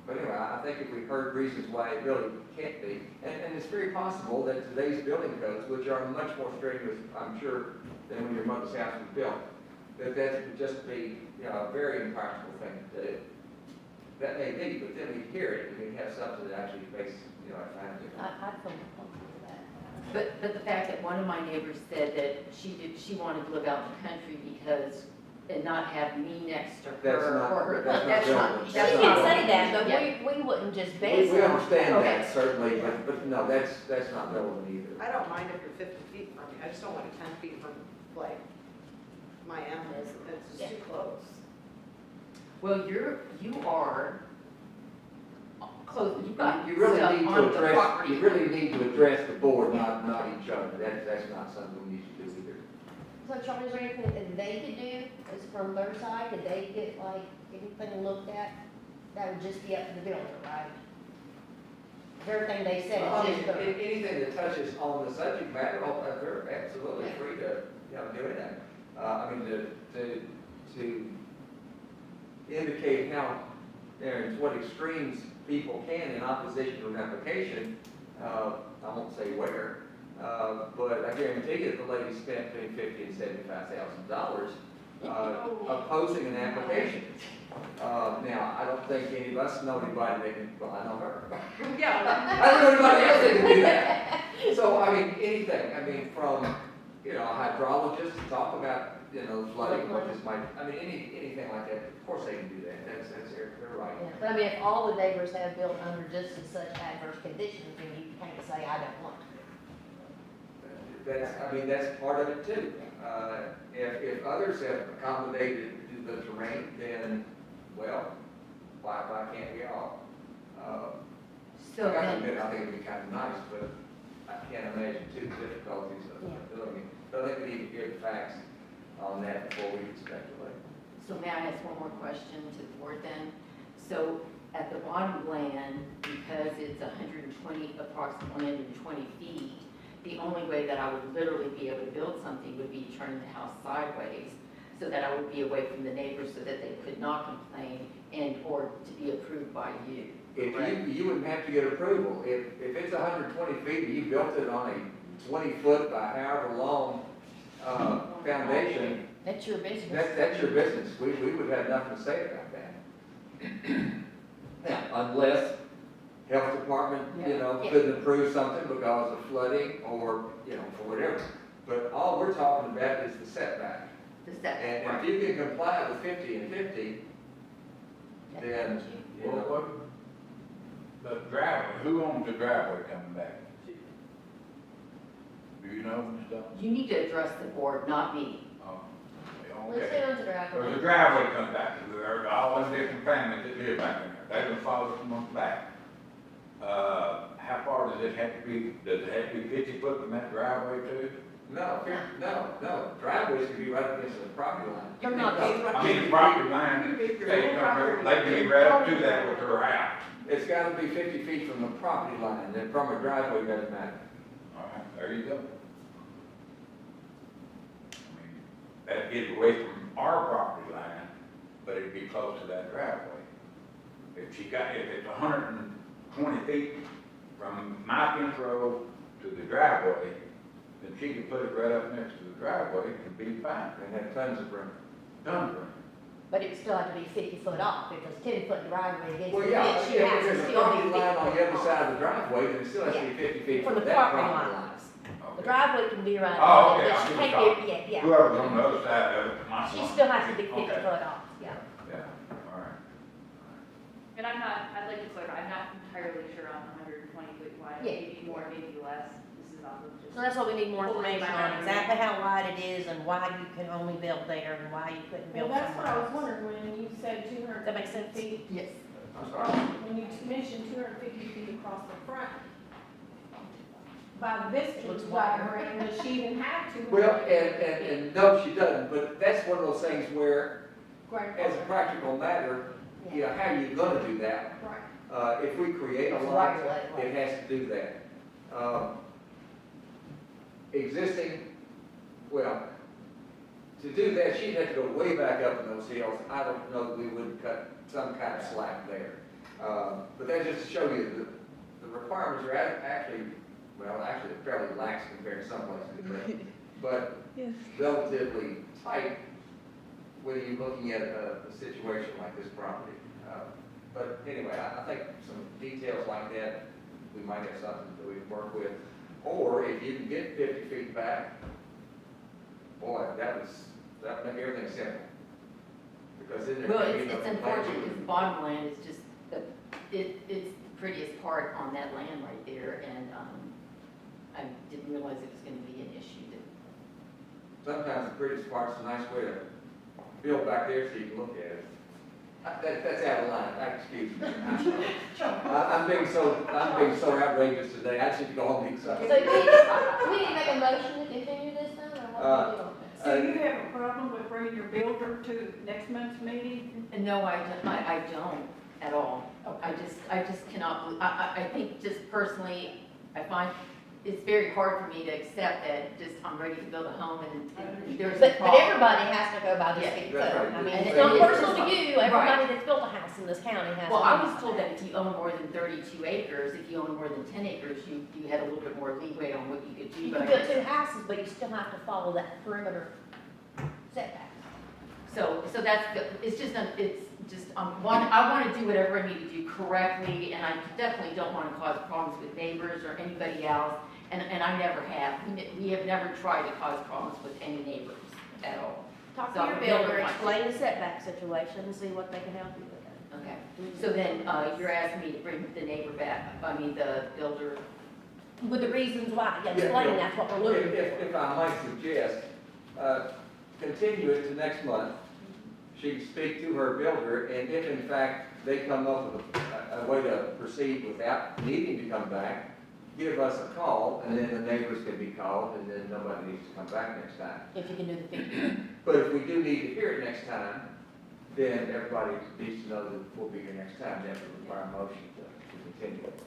But anyway, I think if we heard reasons why it really can't be, and it's very possible that today's building codes, which are much more strenuous, I'm sure, than when your mother's house was built, that would just be, a very impractical thing to do. That may be, but then we hear it, and we have something that actually makes, a time difference.
I feel comfortable with that.
But the fact that one of my neighbors said that she wanted to live out in the country because, and not have me next to her.
That's not
She
that's
didn't
not-
say that, but
Yeah.
we wouldn't just base
We
it on.
understand
Okay.
that, certainly, but no, that's not relevant either.
I don't mind if you're 50 feet from me, I just don't want it 10 feet from, like, my animals, it's just too close.
Well, you are close, you've got
You really
stuff
need
on
to
the
address,
property.
you really need to address the board, not each other. That's not something we need to do either.
So Charlie, is there anything that they could do, is from their side, could they get like anything looked at? That would just be up to the builder, right? Everything they said
Well, I
is
mean,
just their.
anything that touches on the subject matter, they're absolutely free to, do anything. I mean, to indicate how, to what extremes people can in opposition to an application, I won't say where, but I guarantee you the lady spent between $50,000 and $75,000 opposing an application. Now, I don't think any of us know anybody that can, well, I know her.
Yeah.
I don't know anybody else that can do that. So, I mean, anything, from, a hydrologist to talk about, flooding, what this might, anything like that, of course they can do that, that's they're right.
Yeah, but I mean, if all the neighbors have built under just as such adverse conditions, then you can't say, I don't want to.
That's part of it too. If others have accommodated the terrain, then, well, why can't we all?
So
I gotta
then,
admit, I think it'd be kind of nice, but I can't imagine too the difficulties of doing it. But I think we need to hear the facts on that before we can speculate.
so may I ask one more question to the board then? So at the bottom land, because it's approximately 120 feet, the only way that I would literally be able to build something would be turning the house sideways so that I would be away from the neighbors so that they could not complain or to be approved by you.
If you wouldn't have to get approval. If it's 120 feet and you built it on a 20-foot by however long foundation,
That's your business.
that's your business. We would have nothing to say about that. Now, unless health department, couldn't approve something because of flooding or, for whatever. But all we're talking about is the setback.
The setback,
And if you can comply with 50 and 50, then,
The driveway, who owns the driveway coming back? Do you know, Ms. Dawes?
you need to address the board, not me.
Oh,
Let's
okay.
say on the driveway.
There's a driveway comes back, there are all them different families that live back in there, they can follow from on back. How far does it have to be, does it have to be 50 foot from that driveway too?
no. Driveways can be right against the property line.
You're not.
I mean, the property line, they can be right up to that with their house.
It's got to be 50 feet from the property line, then from a driveway doesn't matter.
All right, there you go. I mean, that'd get away from our property line, but it'd be close to that driveway. If it's 120 feet from my fence row to the driveway, then she could put it right up next to the driveway and be fine.
And have tons of room.
Tons of room.
But it would still have to be 50 foot off, if it's 10-foot driveway against
Well,
the
yeah,
fence,
if
your house
there's
would
a
still be
property
50
line on the
foot
other
off.
side of the driveway, then it still has to be 50 feet
From
from
the
that
property
property
line.
line.
The driveway can be right
Oh,
on it,
okay,
but
I'm
she
just
can't
talking.
get, yeah.
Whoever's on the other side of it, my
She
son.
still has to be 50
Okay.
foot off, yeah.
Yeah, all right.
And I'd like to clarify, I'm not entirely sure on 120 foot wide,
Yeah.
maybe more, maybe less. This is off of just.
So that's what we need more
Fully
information
by
on,
memory.
exactly how wide it is and why you can only build there and why you couldn't
Well,
build
that's what I was
somewhere else.
wondering, when you said 250
That makes sense?
feet.
Yes.
I'm sorry.
When you mentioned 250 feet across the front, by this
Looks
diagram, does she even have 250?
Well, and no, she doesn't, but that's one of those things where, as a practical matter, you know, how are you gonna do that?
Right.
If we create a
It's
lot,
right away.
it has to do that. Existing, well, to do that, she'd have to go way back up in those hills. I don't know that we wouldn't cut some kind of slack there. But that just to show you the requirements are actually, well, actually fairly lax compared to some places, but relatively tight when you're looking at a situation like this property. But anyway, I think some details like that, we might have something that we can work with. Or if you can get 50 feet back, boy, that would make everything simple. Because then there
Well,
may be
it's
no
unfortunate
complaints.
because bottomland is just, it's the prettiest part on that land right there, and I didn't realize it was going to be an issue.
Sometimes the prettiest part's a nice way to build back there so you can look at it. That's out of line, excuse me. I'm being so outrageous today, I should go on these.
So do we need to make a motion to continue this then, or what do we do?
So you have a problem with bringing your builder to next month's meeting?
And no, I don't at all. I just cannot, I think just personally, I find it's very hard for me to accept that just I'm ready to build a home and there's a
But
problem.
everybody has to go by this
Yeah,
big
that's
code.
right.
I mean,
And
it's
it
not
is.
personal to you,
Right.
everybody that's built a house in this county has to.
Well, I
go
was
by
told that if you own more than 32 acres, if you own more than 10 acres, you had a little bit more leeway on what you could do.
You
but
can
I
build
guess-
2 houses, but you still have to follow that perimeter setback.
So that's, it's just, I want to do whatever I need to do correctly, and I definitely don't want to cause problems with neighbors or anybody else, and I never have. We have never tried to cause problems with any neighbors at all.
Talk
So
to your
I never
builder,
want to.
explain the setback situation and see what they can help you with.
Okay, so then, you're asking me to bring the neighbor back, the builder.
With the reasons why, yeah,
Yeah,
explain,
yeah.
that's what we're looking for.
If I might suggest, continue it to next month. She can speak to her builder, and if in fact they come up with a way to proceed without needing to come back, give us a call, and then the neighbors can be called, and then nobody needs to come back next time.
If you can do the 50.
But if we do need to hear it next time, then everybody needs to know that we'll be here next time, that would require a motion to continue it.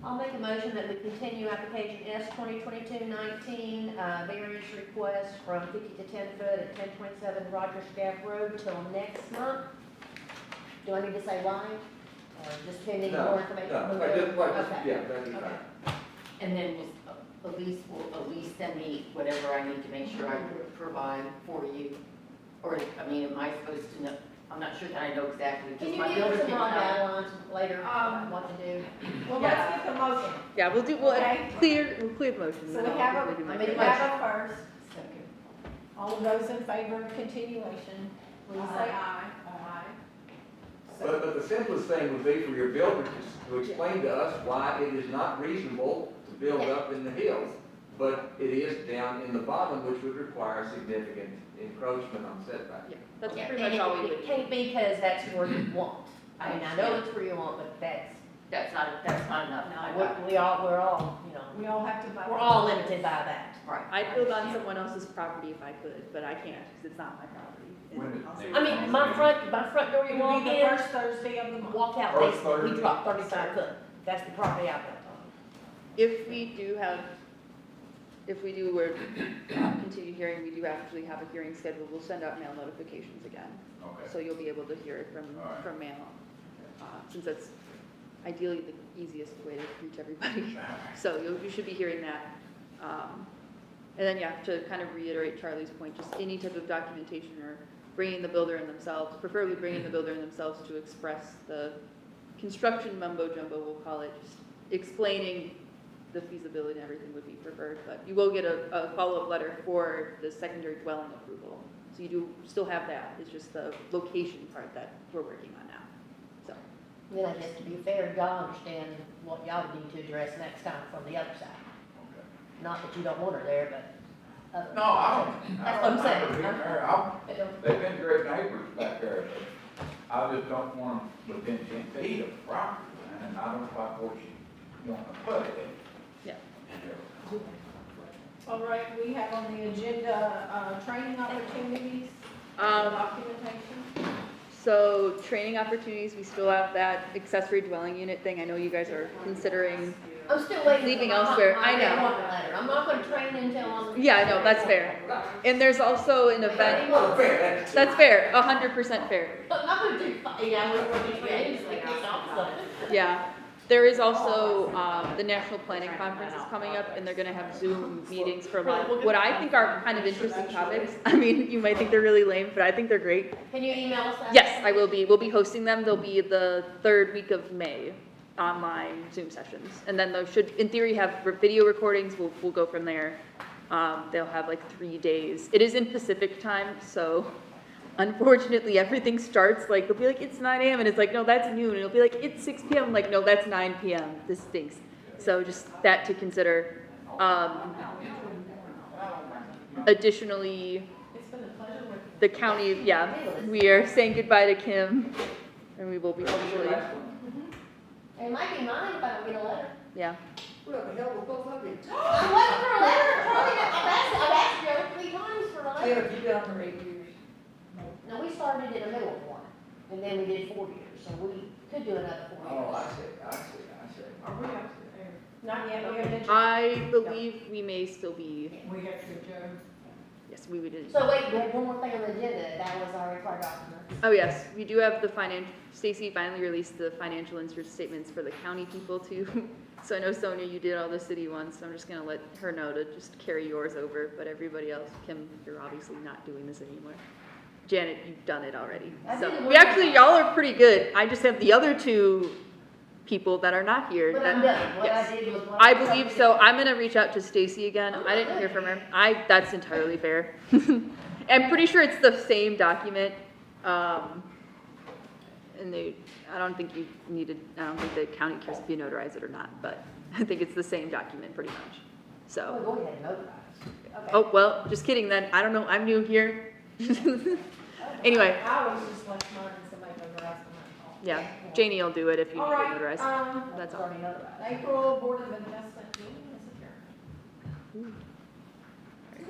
I'll make a motion that we continue application S 2022-19, variance request from 50 to 10 foot at 1027 Rogers Gap Road till next month. Do I need to say why? Or just pending
No,
more information?
no,
Okay.
yeah, that'd be
Okay.
fine.
And then Elise will send me whatever I need to make sure I provide for you. Or, am I supposed to know? I'm not sure that I know exactly.
Can
because
you
my
give
builder
us some
can
broad
tell.
guidelines later about what to do?
Well, let's get the motion.
Yeah, we'll
Okay.
clear the motion.
So
then
we
I'll
have
quickly do my
we
motion.
have a first.
Second.
All of those in favor of continuation, please say aye. Aye.
But the simplest thing would be for your builder to explain to us why it is not reasonable to build up in the hills, but it is down in the bottom, which would require significant encroachment on setback.
Yeah, that's
Yeah,
pretty
and
much all we
it
would.
can't be because that's where you want. I mean, I know
understand.
it's where you want, but
That's not enough.
we're all, you know,
We all have to vote.
we're all limited by that.
Right.
I'd build on someone else's property if I could, but I can't because it's not my property.
When
I mean, my front door you
It will
walk
be the
in,
first Thursday of the month.
walk out
First
basement, we
Thursday.
drop 35 foot. That's the property I built on.
If we do continue hearing, we do actually have a hearing scheduled, we'll send out mail notifications again.
Okay.
So you'll be able to hear it
All right.
from mail, since that's ideally the easiest way to reach everybody. So you should be hearing that. And then, yeah, to kind of reiterate Charlie's point, just any type of documentation or bringing the builder in themselves, preferably bringing the builder in themselves to express the construction mumbo jumbo, we'll call it, just explaining the feasibility and everything would be preferred, but you will get a follow-up letter for the secondary dwelling approval. So you do still have that, it's just the location part that we're working on now, so.
Then I guess to be fair, y'all understand what y'all need to address next time from the other side. Not that you don't want her there, but.
No, I don't.
That's what I'm saying.
They've been great neighbors back there, but I just don't want them within 10 feet of the property, and I don't like what you want to put it in.
Yeah.
All right, we have on the agenda, training opportunities, documentation.
So training opportunities, we still have that accessory dwelling unit thing. I know you guys are considering.
I'm still waiting.
Leaving
for my
elsewhere.
my
I know.
appointment letter. I'm not gonna train until I'm.
Yeah, I know, that's fair. And there's also an event. That's fair, 100% fair.
I'm not gonna do, yeah, we're gonna do trainings like this also.
Yeah. There is also, the National Planning Conference is coming up, and they're gonna have Zoom meetings for a lot of what I think are kind of interesting topics. I mean, you might think they're really lame, but I think they're great.
Can you email us that?
Yes, I will be. We'll be hosting them. They'll be the 3rd week of May, online Zoom sessions. And then those should, in theory, have video recordings. We'll go from there. They'll have like 3 days. It is in Pacific time, so unfortunately everything starts like, they'll be like, it's 9 a.m. and it's like, no, that's noon. And it'll be like, it's 6 p.m. I'm like, no, that's 9 p.m. This stinks. So just that to consider. Additionally, the county, yeah, we are saying goodbye to Kim, and we will be hopefully,
It might be mine if I don't get a letter.
yeah.
I'm waiting for a letter, Charlie, I've asked you over 3 times for a letter.
you've been on for 8 years.
No, we started in the middle of one, and then we did 4 years, so we could do another 4 years.
Oh, I see.
Are we up there?
Not yet, we haven't.
I believe we may still be,
We have to adjourn.
yes, we would.
So wait, we have one more thing on the agenda, that was our required document.
Oh, yes, we do have the Stacy finally released the financial interest statements for the county people too. So I know Sonia, you did all the city ones, so I'm just gonna let her know to just carry yours over, but everybody else, Kim, you're obviously not doing this anymore. Janet, you've done it already.
I
So
did the
we
one
actually, y'all are pretty good. I just have the other 2 people that are not here.
But
that-
I'm done, what
yes.
I did was. what
I
was
believe
supposed
so.
to
I'm gonna reach out to Stacy again. I didn't hear from her. That's entirely fair. I'm pretty sure it's the same document. And I don't think the county cares if you notarize it or not, but I think it's the same document pretty much.
do.
So,
Oh, go ahead, notarize. Okay.
oh, well, just kidding then. I don't know. I'm new here. Anyway,
I was just like mine, somebody notarized on
yeah, Janie will do it if you
All
need
right,
it notarized. That's all.
already notarized. April Board of Investment meeting is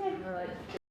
adjourned.
All right.